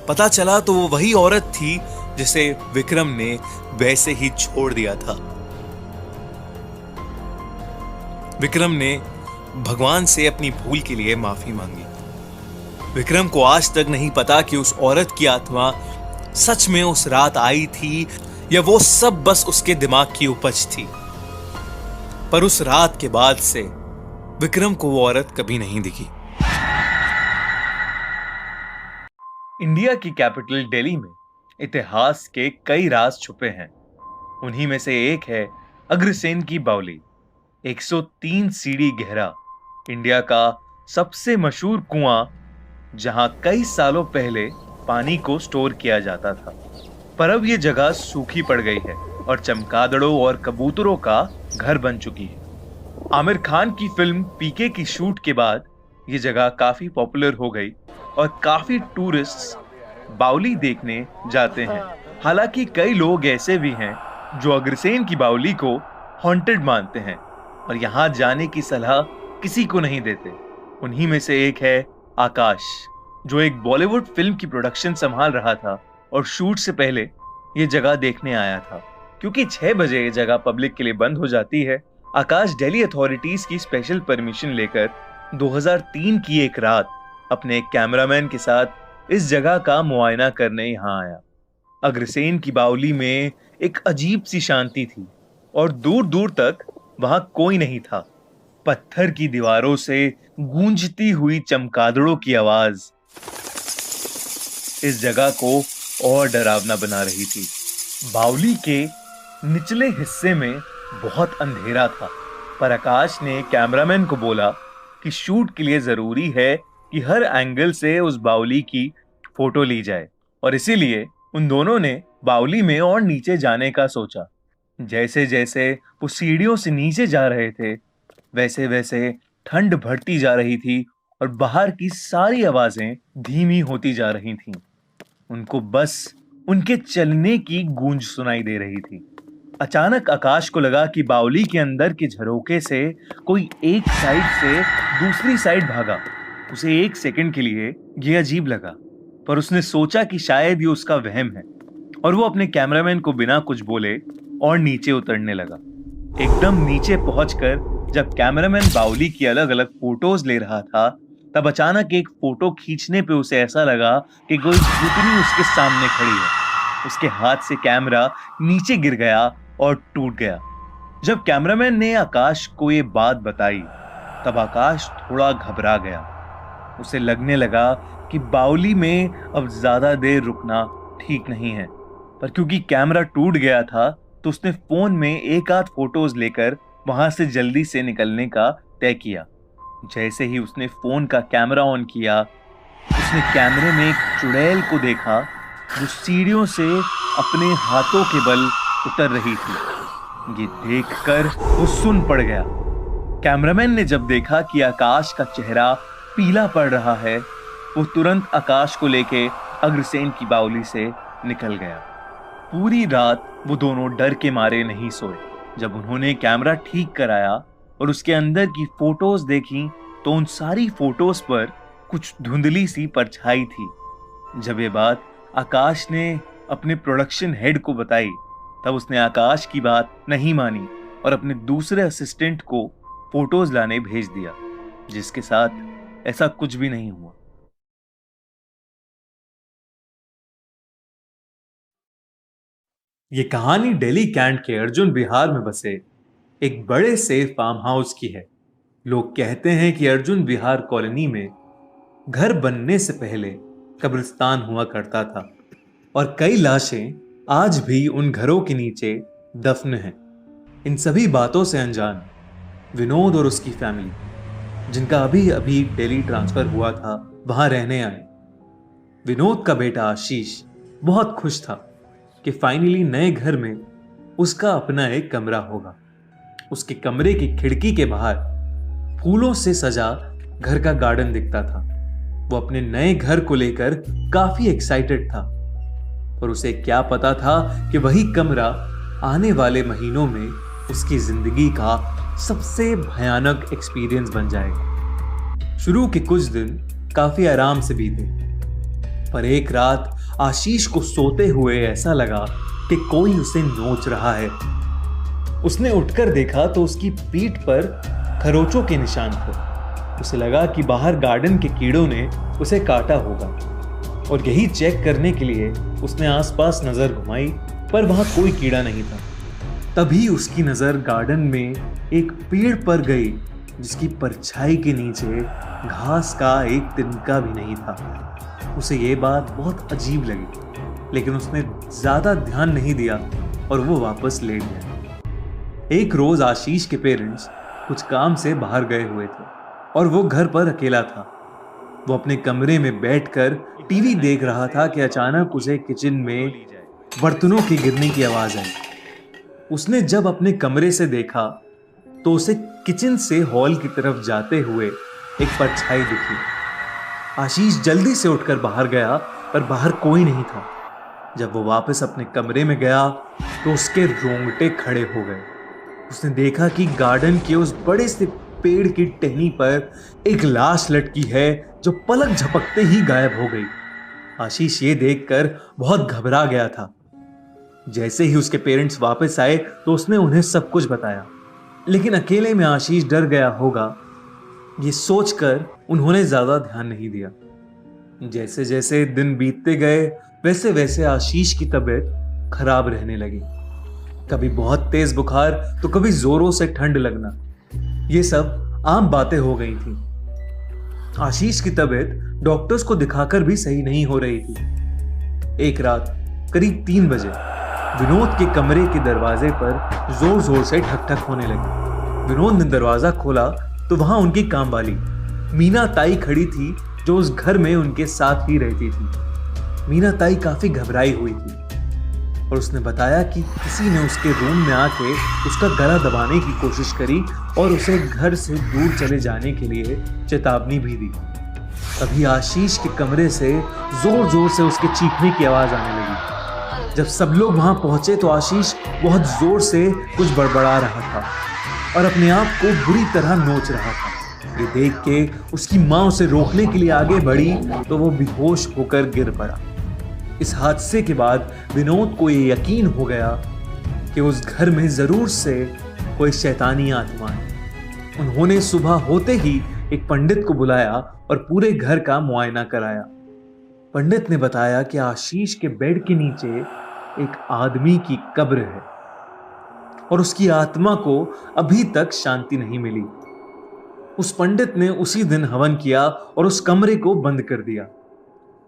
पता चला तो वो वही औरत थी जिसे विक्रम ने वैसे ही छोड़ दिया था। विक्रम ने भगवान से अपनी भूल के लिए माफी मांगी। विक्रम को आज तक नहीं पता कि उस औरत की आत्मा सच में उस रात आई थी या वो सब बस उसके दिमाग की उपज थी। पर उस रात के बाद से विक्रम को वो औरत कभी नहीं दिखी। इंडिया की कैपिटल दिल्ली में इतिहास के कई राज छुपे हैं। उन्हीं में से एक है अग्रसेन की बावली। 103 सीढ़ी गहरा इंडिया का सबसे मशहूर कुआं, जहां कई सालों पहले पानी को स्टोर किया जाता था। पर अब ये जगह सूखी पड़ गई है और चमगादड़ों और कबूतरों का घर बन चुकी है। आमिर खान की फिल्म पीके की शूट के बाद ये जगह काफी पॉपुलर हो गई और काफी टूरिस्ट्स बावली देखने जाते हैं। हालांकि कई लोग ऐसे भी हैं जो अग्रसेन की बावली को हॉन्टेड मानते हैं और यहाँ जाने की सलाह किसी को नहीं देते। उन्हीं में से एक है आकाश, जो एक बॉलीवुड फिल्म की प्रोडक्शन संभाल रहा था और शूट से पहले ये जगह देखने आया था। क्योंकि 6 बजे ये जगह पब्लिक के लिए बंद हो जाती है, आकाश दिल्ली अथॉरिटीज की स्पेशल परमिशन लेकर 2003 की एक रात अपने एक कैमरामैन के साथ इस जगह का मुआयना करने यहाँ आया। अग्रसेन की बावली में एक अजीब सी शांति थी और दूर दूर तक वहां कोई नहीं था। पत्थर की दीवारों से गूंजती हुई चमगादड़ों की आवाज इस जगह को और डरावना बना रही थी। बावली के निचले हिस्से में बहुत अंधेरा था, पर आकाश ने कैमरामैन को बोला कि शूट के लिए जरूरी है कि हर एंगल से उस बावली की फोटो ली जाए, और इसीलिए उन दोनों ने बावली में और नीचे जाने का सोचा। जैसे जैसे वो सीढ़ियों से नीचे जा रहे थे, वैसे वैसे ठंड बढ़ती जा रही थी और बाहर की सारी आवाजें धीमी होती जा रही थीं। उनको बस उनके चलने की गूंज सुनाई दे रही थी। अचानक आकाश को लगा कि बावली के अंदर के झरोके से कोई एक साइड से दूसरी साइड भागा। उसे 1 सेकंड के लिए ये अजीब लगा, पर उसने सोचा कि शायद ये उसका वहम है, और वो अपने कैमरामैन को बिना कुछ बोले और नीचे उतरने लगा। एकदम नीचे पहुंचकर जब कैमरामैन बावली की अलग अलग फोटोज ले रहा था, तब अचानक एक फोटो खींचने पे उसे ऐसा लगा कि कोई भूतनी उसके सामने खड़ी है। उसके हाथ से कैमरा नीचे गिर गया और टूट गया। जब कैमरामैन ने आकाश को ये बात बताई, तब आकाश थोड़ा घबरा गया। उसे लगने लगा कि बावली में अब ज्यादा देर रुकना ठीक नहीं है, पर क्योंकि कैमरा टूट गया था तो उसने फोन में एक आध फोटोज लेकर वहां से जल्दी से निकलने का तय किया। जैसे ही उसने फोन का कैमरा ऑन किया, उसने कैमरे में एक चुड़ैल को देखा जो सीढ़ियों से अपने हाथों के बल उतर रही थी। ये देखकर वो सुन पड़ गया। कैमरामैन ने जब देखा कि आकाश का चेहरा पीला पड़ रहा है, वो तुरंत आकाश को लेके अग्रसेन की बावली से निकल गया। पूरी रात वो दोनों डर के मारे नहीं सोए। जब उन्होंने कैमरा ठीक कराया और उसके अंदर की फोटोज देखी, तो उन सारी फोटोज पर कुछ धुंधली सी परछाई थी। जब ये बात आकाश ने अपने प्रोडक्शन हेड को बताई, तब उसने आकाश की बात नहीं मानी और अपने दूसरे असिस्टेंट को फोटोज लाने भेज दिया, जिसके साथ ऐसा कुछ भी नहीं हुआ। ये कहानी दिल्ली कैंट के अर्जुन विहार में बसे एक बड़े से फार्म हाउस की है। लोग कहते हैं कि अर्जुन विहार कॉलोनी में घर बनने से पहले कब्रिस्तान हुआ करता था और कई लाशें आज भी उन घरों के नीचे दफन हैं। इन सभी बातों से अनजान विनोद और उसकी फैमिली, जिनका अभी अभी दिल्ली ट्रांसफर हुआ था, वहां रहने आए। विनोद का बेटा आशीष बहुत खुश था कि फाइनली नए घर में उसका अपना एक कमरा होगा। उसके कमरे की खिड़की के बाहर फूलों से सजा घर का गार्डन दिखता था। वो अपने नए घर को लेकर काफी एक्साइटेड था, पर उसे क्या पता था कि वही कमरा आने वाले महीनों में उसकी जिंदगी का सबसे भयानक एक्सपीरियंस बन जाएगा। शुरू के कुछ दिन काफी आराम से बीते, पर एक रात आशीष को सोते हुए ऐसा लगा कि कोई उसे नोच रहा है। उसने उठकर देखा तो उसकी पीठ पर खरोचों के निशान थे। उसे लगा कि बाहर गार्डन के कीड़ों ने उसे काटा होगा, और यही चेक करने के लिए उसने आसपास नजर घुमाई, पर वहां कोई कीड़ा नहीं था। तभी उसकी नजर गार्डन में एक पेड़ पर गई, जिसकी परछाई के नीचे घास का एक तिनका भी नहीं था। उसे ये बात बहुत अजीब लगी, लेकिन उसने ज्यादा ध्यान नहीं दिया और वो वापस लेट गया। एक रोज आशीष के पेरेंट्स कुछ काम से बाहर गए हुए थे और वो घर पर अकेला था। वो अपने कमरे में बैठकर टीवी देख रहा था कि अचानक उसे किचन में बर्तनों के गिरने की आवाज आई। उसने जब अपने कमरे से देखा तो उसे किचन से हॉल की तरफ जाते हुए एक परछाई दिखी। आशीष जल्दी से उठकर बाहर गया, पर बाहर कोई नहीं था। जब वो वापस अपने कमरे में गया तो उसके रोंगटे खड़े हो गए। उसने देखा कि गार्डन के उस बड़े से पेड़ की टहनी पर एक लाश लटकी है, जो पलक झपकते ही गायब हो गई। आशीष ये देखकर बहुत घबरा गया था। जैसे ही उसके पेरेंट्स वापस आए तो उसने उन्हें सब कुछ बताया, लेकिन अकेले में आशीष डर गया होगा, ये सोचकर उन्होंने ज्यादा ध्यान नहीं दिया। जैसे जैसे दिन बीतते गए वैसे वैसे आशीष की तबीयत खराब रहने लगी। कभी बहुत तेज बुखार तो कभी जोरों से ठंड लगना, ये सब आम बातें हो गई थी। आशीष की तबीयत डॉक्टर्स को दिखाकर भी सही नहीं हो रही थी। एक रात करीब 3 बजे विनोद के कमरे के दरवाजे पर जोर जोर से ठक ठक होने लगी। विनोद ने दरवाजा खोला तो वहां उनकी कामवाली मीना ताई खड़ी थी, जो उस घर में उनके साथ ही रहती थी। मीना ताई काफी घबराई हुई थी और उसने बताया कि किसी ने उसके रूम में आके उसका गला दबाने की कोशिश करी और उसे घर से दूर चले जाने के लिए चेतावनी भी दी। तभी आशीष के कमरे से जोर जोर से उसके चीखने की आवाज आने लगी। जब सब लोग वहां पहुंचे तो आशीष बहुत जोर से कुछ बड़बड़ा रहा था और अपने आप को बुरी तरह नोच रहा था। ये देख के उसकी माँ उसे रोकने के लिए आगे बढ़ी तो वो बेहोश होकर गिर पड़ा। इस हादसे के बाद विनोद को ये यकीन हो गया कि उस घर में जरूर से कोई शैतानी आत्मा है। उन्होंने सुबह होते ही एक पंडित को बुलाया और पूरे घर का मुआयना कराया। पंडित ने बताया कि आशीष के बेड के नीचे एक आदमी की कब्र है और उसकी आत्मा को अभी तक शांति नहीं मिली। उस पंडित ने उसी दिन हवन किया और उस कमरे को बंद कर दिया।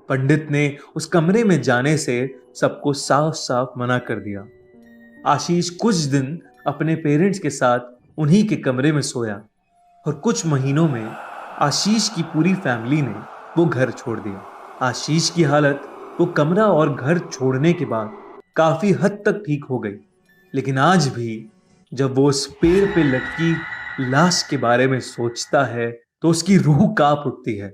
पंडित ने उस कमरे में जाने से सबको साफ साफ मना कर दिया। आशीष कुछ दिन अपने पेरेंट्स के साथ उन्हीं के कमरे में सोया और कुछ महीनों में आशीष की पूरी फैमिली ने वो घर छोड़ दिया। आशीष की हालत वो कमरा और घर छोड़ने के बाद काफी हद तक ठीक हो गई, लेकिन आज भी जब वो उस पेड़ पे लटकी लाश के बारे में सोचता है तो उसकी रूह कांप उठती है।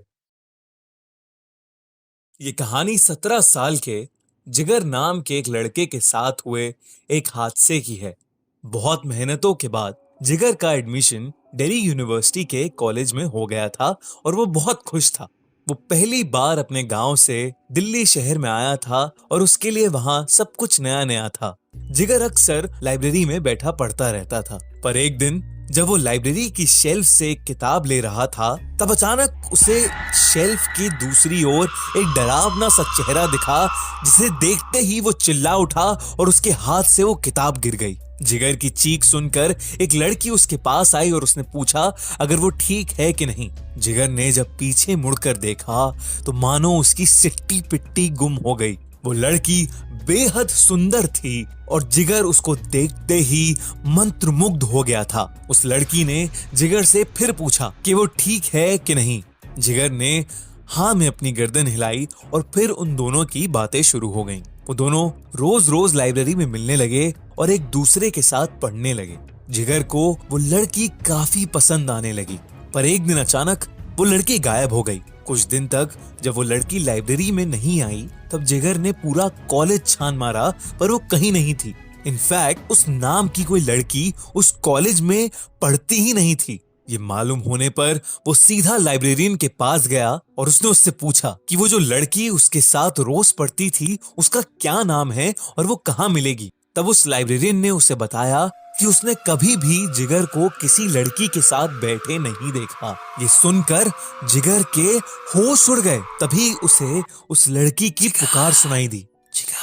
ये कहानी 17 साल के जिगर नाम के एक लड़के के साथ हुए एक हादसे की है। बहुत मेहनतों के बाद जिगर का एडमिशन दिल्ली यूनिवर्सिटी के कॉलेज में हो गया था और वो बहुत खुश था। वो पहली बार अपने गांव से दिल्ली शहर में आया था और उसके लिए वहां सब कुछ नया नया था। जिगर अक्सर लाइब्रेरी में बैठा पढ़ता रहता था, पर एक दिन जब वो लाइब्रेरी की शेल्फ से एक किताब ले रहा था तब अचानक उसे शेल्फ की दूसरी ओर एक डरावना सा चेहरा दिखा, जिसे देखते ही वो चिल्ला उठा और उसके हाथ से वो किताब गिर गई। जिगर की चीख सुनकर एक लड़की उसके पास आई और उसने पूछा अगर वो ठीक है कि नहीं। जिगर ने जब पीछे मुड़कर देखा तो मानो उसकी सिट्टी पिट्टी गुम हो गई। वो लड़की बेहद सुंदर थी और जिगर उसको देखते ही मंत्रमुग्ध हो गया था। उस लड़की ने जिगर से फिर पूछा कि वो ठीक है कि नहीं। जिगर ने हाँ में अपनी गर्दन हिलाई और फिर उन दोनों की बातें शुरू हो गईं। वो दोनों रोज रोज लाइब्रेरी में मिलने लगे और एक दूसरे के साथ पढ़ने लगे। जिगर को वो लड़की काफी पसंद आने लगी, पर एक दिन अचानक वो लड़की गायब हो गई। कुछ दिन तक जब वो लड़की लाइब्रेरी में नहीं आई तब जिगर ने पूरा कॉलेज छान मारा, पर वो कहीं नहीं थी। इनफैक्ट उस नाम की कोई लड़की उस कॉलेज में पढ़ती ही नहीं थी। ये मालूम होने पर वो सीधा लाइब्रेरियन के पास गया और उसने उससे पूछा कि वो जो लड़की उसके साथ रोज पढ़ती थी उसका क्या नाम है और वो कहाँ मिलेगी। तब उस लाइब्रेरियन ने उसे बताया कि उसने कभी भी जिगर को किसी लड़की के साथ बैठे नहीं देखा। ये सुनकर जिगर के होश उड़ गए। तभी उसे उस लड़की की पुकार सुनाई दी, जिगर।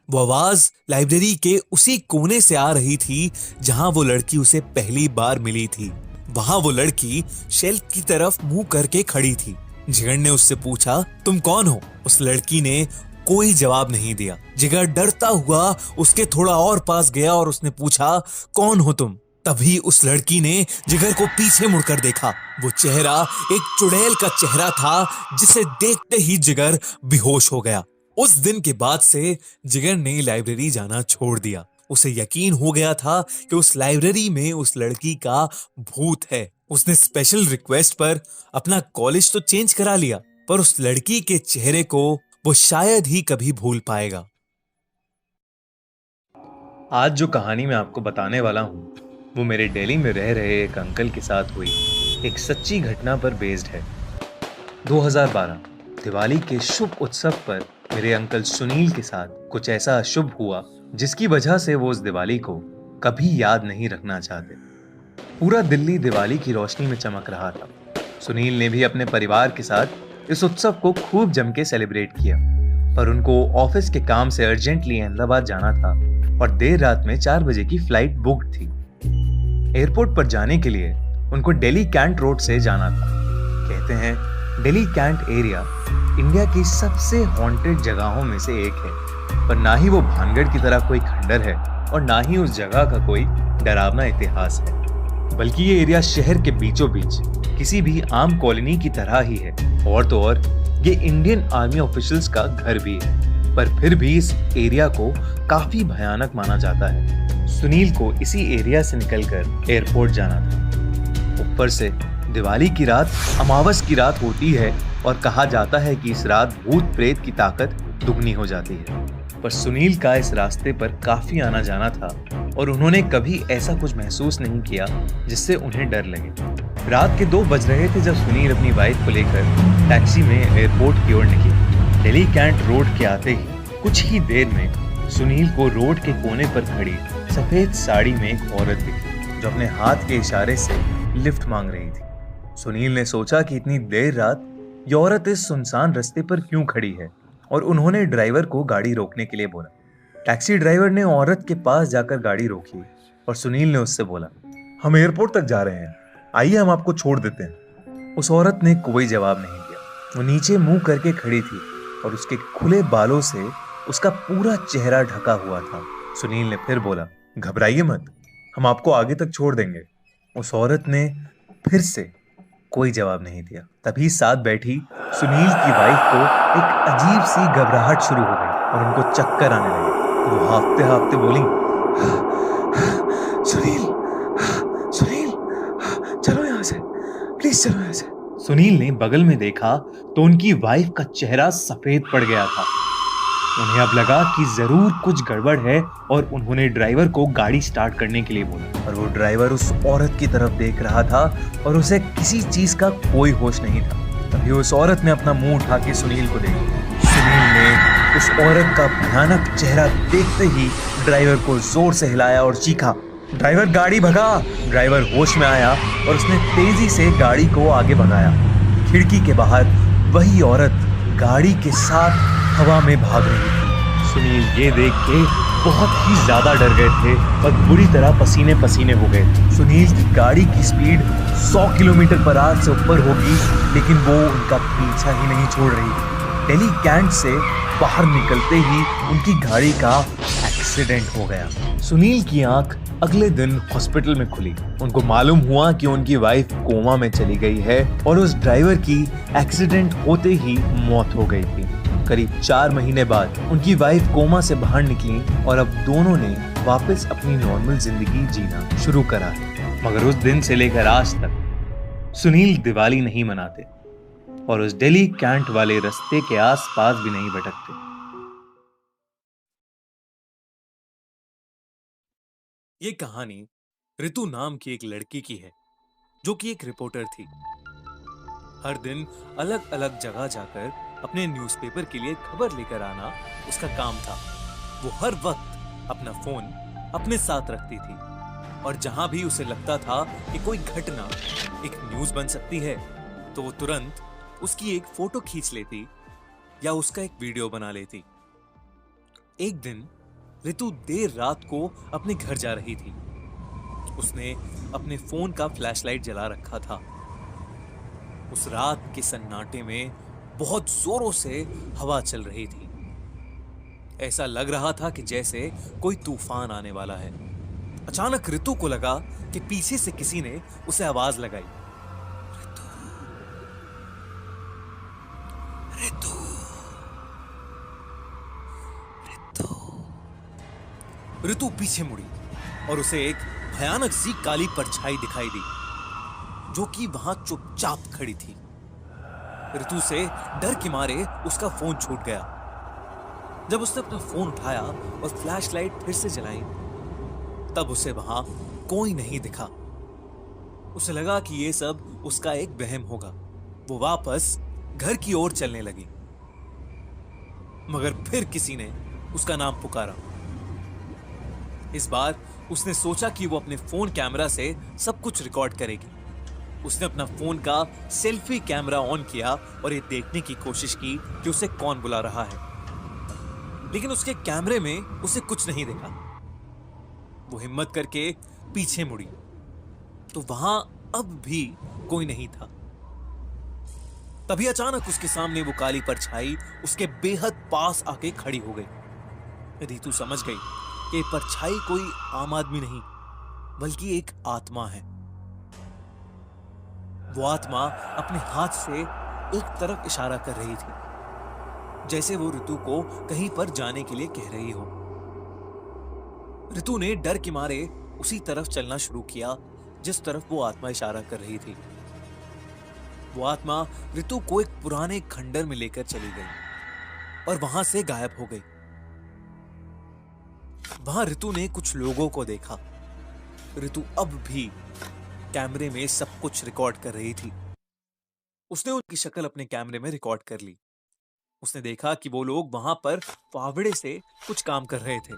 वो आवाज लाइब्रेरी के उसी कोने से आ रही थी जहां वो लड़की उसे पहली बार मिली थी। वहां वो लड़की शेल्फ की तरफ मुंह करके खड़ी थी। जिगर ने उससे पूछा तुम कौन हो। उस लड़की ने कोई जवाब नहीं दिया। जिगर डरता हुआ उसके थोड़ा और पास गया और उसने पूछा कौन हो तुम। तभी उस लड़की ने जिगर को पीछे मुड़कर देखा। वो चेहरा एक चुड़ैल का चेहरा था, जिसे देखते ही जिगर बेहोश हो गया। उस दिन के बाद से जिगर ने लाइब्रेरी जाना छोड़ दिया। उसे यकीन हो गया था कि उस लाइब्रेरी में उस लड़की का भूत है। उसने स्पेशल रिक्वेस्ट पर अपना कॉलेज तो चेंज करा लिया, पर उस लड़की के चेहरे को वो शायद ही कभी भूल पाएगा। आज जो कहानी मैं आपको बताने वाला हूँ वो मेरे दिल्ली में रह रहे एक अंकल के साथ हुई एक सच्ची घटना पर बेस्ड है। 2012 दिवाली के शुभ उत्सव पर मेरे अंकल सुनील के साथ कुछ ऐसा अशुभ हुआ जिसकी वजह से वो उस दिवाली को कभी याद नहीं रखना चाहते। पूरा दिल्ली दिवाली की रोशनी में चमक रहा था। सुनील ने भी अपने परिवार के साथ इस उत्सव को खूब जम के सेलिब्रेट किया, पर उनको ऑफिस के काम से अर्जेंटली अहमदाबाद जाना था और देर रात में 4 बजे की फ्लाइट बुक्ड थी। एयरपोर्ट पर जाने के लिए उनको दिल्ली कैंट रोड से जाना था। कहते हैं दिल्ली कैंट एरिया इंडिया की सबसे हॉन्टेड जगहों में से एक है, पर ना ही वो भानगढ़ की तरह कोई खंडर है और ना ही उस जगह का कोई डरावना इतिहास है, बल्कि ये एरिया शहर के बीचों बीच किसी भी आम कॉलोनी की तरह ही है। और तो और ये इंडियन आर्मी ऑफिशियल्स का घर भी है, पर फिर भी इस एरिया को काफी भयानक माना जाता है। सुनील को इसी एरिया से निकलकर एयरपोर्ट जाना था। ऊपर से दिवाली की रात अमावस की रात होती है और कहा जाता है कि इस रात भूत प्रेत की ताकत दुगनी हो जाती है। पर सुनील का इस रास्ते पर काफी आना जाना था और उन्होंने कभी ऐसा कुछ महसूस नहीं किया जिससे उन्हें डर लगे। रात के 2 बज रहे थे जब सुनील अपनी वाइफ को लेकर टैक्सी में एयरपोर्ट की ओर निकले। दिल्ली कैंट रोड के आते ही कुछ ही देर में सुनील को रोड के कोने पर खड़ी सफेद साड़ी में एक औरत दिखी जो अपने हाथ के इशारे से लिफ्ट मांग रही थी। सुनील ने सोचा कि इतनी देर रात ये औरत इस सुनसान रास्ते पर क्यों खड़ी है और उन्होंने ड्राइवर को गाड़ी रोकने के लिए बोला। टैक्सी ड्राइवर ने औरत के पास जाकर गाड़ी रोकी और सुनील ने उससे बोला, हम एयरपोर्ट तक जा रहे हैं, आइए हम आपको छोड़ देते हैं। उस औरत ने कोई जवाब नहीं दिया। वो नीचे मुंह करके खड़ी थी और उसके खुले बालों से उसका पूरा चेहरा ढका हुआ था। सुनील ने फिर बोला, घबराइए मत, हम आपको आगे तक छोड़ देंगे। उस औरत ने फिर से कोई जवाब नहीं दिया। तभी साथ बैठी सुनील की वाइफ को एक अजीब सी घबराहट शुरू हो गई और उनको चक्कर आने लगे। वो हाफते हाफते बोली, सुनील सुनील चलो यहाँ से, प्लीज चलो यहाँ से। सुनील ने बगल में देखा तो उनकी वाइफ का चेहरा सफेद पड़ गया था। उन्हें अब लगा कि जरूर कुछ गड़बड़ है और उन्होंने ड्राइवर को गाड़ी स्टार्ट करने के लिए बोला, और वो ड्राइवर उस औरत की तरफ देख रहा था और उसे किसी चीज का कोई होश नहीं था। तभी उस औरत ने अपना मुंह उठा के सुनील को देखा। सुनील ने उस औरत का भयानक चेहरा देखते ही ड्राइवर को जोर से हिलाया और चीखा, ड्राइवर गाड़ी भगा। ड्राइवर होश में आया और उसने तेजी से गाड़ी को आगे भगाया। खिड़की के बाहर वही औरत गाड़ी के साथ हवा में भाग रही थी। सुनील ये देख के बहुत ही ज्यादा डर गए थे और बुरी तरह पसीने पसीने हो गए थे। सुनील की गाड़ी की स्पीड 100 किलोमीटर पर आवर से ऊपर होगी, लेकिन वो उनका पीछा ही नहीं छोड़ रही थी। दिल्ली कैंट से बाहर निकलते ही उनकी गाड़ी का एक्सीडेंट हो गया। सुनील की आंख अगले दिन हॉस्पिटल में खुली। उनको मालूम हुआ कि उनकी वाइफ कोमा में चली गई है और उस ड्राइवर की एक्सीडेंट होते ही मौत हो गई थी। करीब 4 महीने बाद उनकी वाइफ कोमा से बाहर निकली और अब दोनों ने वापस अपनी नॉर्मल जिंदगी जीना शुरू करा है। मगर उस दिन से लेकर आज तक सुनील दिवाली नहीं मनाते और उस दिल्ली कैंट वाले रास्ते के आसपास भी नहीं भटकते। ये कहानी ऋतु नाम की एक लड़की की है जो कि एक रिपोर्टर थी। हर दिन अलग अलग जगह जाकर अपने न्यूज़पेपर के लिए खबर लेकर आना उसका काम था। वो हर वक्त अपना फोन अपने साथ रखती थी और जहां भी उसे लगता था कि कोई घटना एक न्यूज़ बन सकती है तो वो तुरंत उसकी एक फोटो खींच लेती या उसका एक वीडियो बना लेती। एक दिन ऋतु देर रात को अपने घर जा रही थी। उसने अपने फोन का फ्लैशलाइट जला रखा था। उस रात के सन्नाटे में बहुत जोरों से हवा चल रही थी। ऐसा लग रहा था कि जैसे कोई तूफान आने वाला है। अचानक ऋतु को लगा कि पीछे से किसी ने उसे आवाज लगाई, ऋतु, ऋतु। ऋतु पीछे मुड़ी और उसे एक भयानक सी काली परछाई दिखाई दी जो कि वहां चुपचाप खड़ी थी। ऋतु से डर के मारे उसका फोन छूट गया। जब उसने अपना फोन उठाया और फ्लैशलाइट फिर से जलाई तब उसे वहां कोई नहीं दिखा। उसे लगा कि ये सब उसका एक वहम होगा। वो वापस घर की ओर चलने लगी। मगर फिर किसी ने उसका नाम पुकारा। इस बार उसने सोचा कि वो अपने फोन कैमरा से सब कुछ रिकॉर्ड करेगी। उसने अपना फोन का सेल्फी कैमरा ऑन किया और ये देखने की कोशिश की कि उसे कौन बुला रहा है, लेकिन उसके कैमरे में उसे कुछ नहीं देखा। वो हिम्मत करके पीछे मुड़ी तो वहां अब भी कोई नहीं था। तभी अचानक उसके सामने वो काली परछाई उसके बेहद पास आके खड़ी हो गई। रितु समझ गई कि परछाई कोई आम आदमी नहीं बल्कि एक आत्मा है। वो आत्मा अपने हाथ से एक तरफ इशारा कर रही थी, जैसे वो रितु को कहीं पर जाने के लिए कह रही हो। रितु ने डर के मारे उसी तरफ चलना शुरू किया जिस तरफ वो आत्मा इशारा कर रही थी। वो आत्मा रितु को एक पुराने खंडर में लेकर चली गई और वहां से गायब हो गई। वहां रितु ने कुछ लोगों को देखा। रितु अब भी कैमरे में सब कुछ रिकॉर्ड कर रही थी। उसने उनकी शक्ल अपने कैमरे में रिकॉर्ड कर ली। उसने देखा कि वो लोग वहां पर फावड़े से कुछ काम कर रहे थे,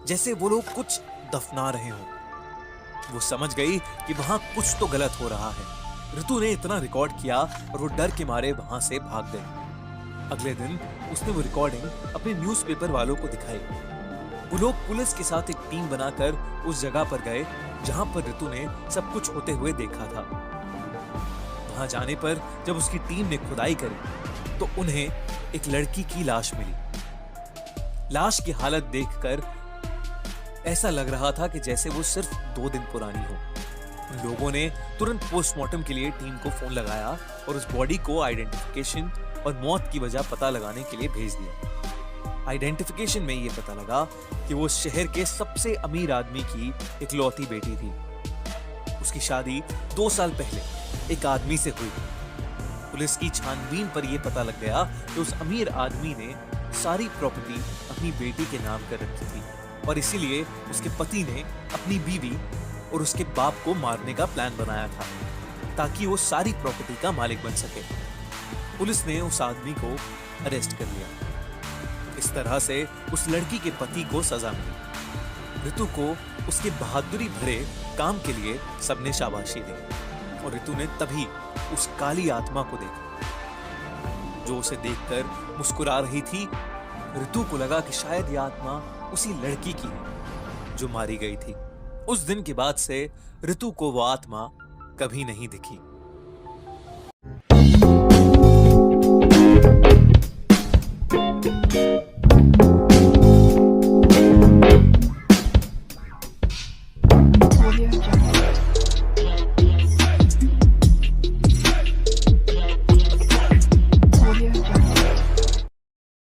जैसे वो लोग कुछ दफना रहे हों। वो समझ गई कि वहां कुछ तो गलत हो रहा है। रितु ने इतना रिकॉर्ड किया और वो डर के मारे वहां से भाग गई। अगले दिन उसने वो रिकॉर्डिंग अपने न्यूज़पेपर वालों को दिखाई। वो लोग पुलिस के साथ एक टीम बनाकर उस जगह पर गए जहां पर रितु ने सब कुछ होते हुए देखा था। वहां जाने पर जब उसकी टीम ने खुदाई करी तो उन्हें एक लड़की की लाश मिली। लाश की हालत देखकर ऐसा लग रहा था कि जैसे वो सिर्फ 2 दिन पुरानी हो। उन लोगों ने तुरंत पोस्टमार्टम के लिए टीम को फोन लगाया और उस बॉडी को आइडेंटिफिकेशन और मौत की वजह पता लगाने के लिए भेज दिया। आइडेंटिफिकेशन में ये पता लगा कि वो शहर के सबसे अमीर आदमी की इकलौती बेटी थी। उसकी शादी 2 साल पहले एक आदमी से हुई। पुलिस की छानबीन पर यह पता लग गया कि उस अमीर आदमी ने सारी प्रॉपर्टी अपनी बेटी के नाम कर रखी थी और इसीलिए उसके पति ने अपनी बीवी और उसके बाप को मारने का प्लान बनाया था ताकि वो सारी प्रॉपर्टी का मालिक बन सके। पुलिस ने उस आदमी को अरेस्ट कर लिया। इस तरह से उस लड़की के पति को सजा मिली। रितु को उसके बहादुरी भरे काम के लिए सबने शाबाशी दी और रितु ने तभी उस काली आत्मा को देखा जो उसे देखकर मुस्कुरा रही थी। रितु को लगा कि शायद यह आत्मा उसी लड़की की है जो मारी गई थी। उस दिन के बाद से रितु को वो आत्मा कभी नहीं दिखी।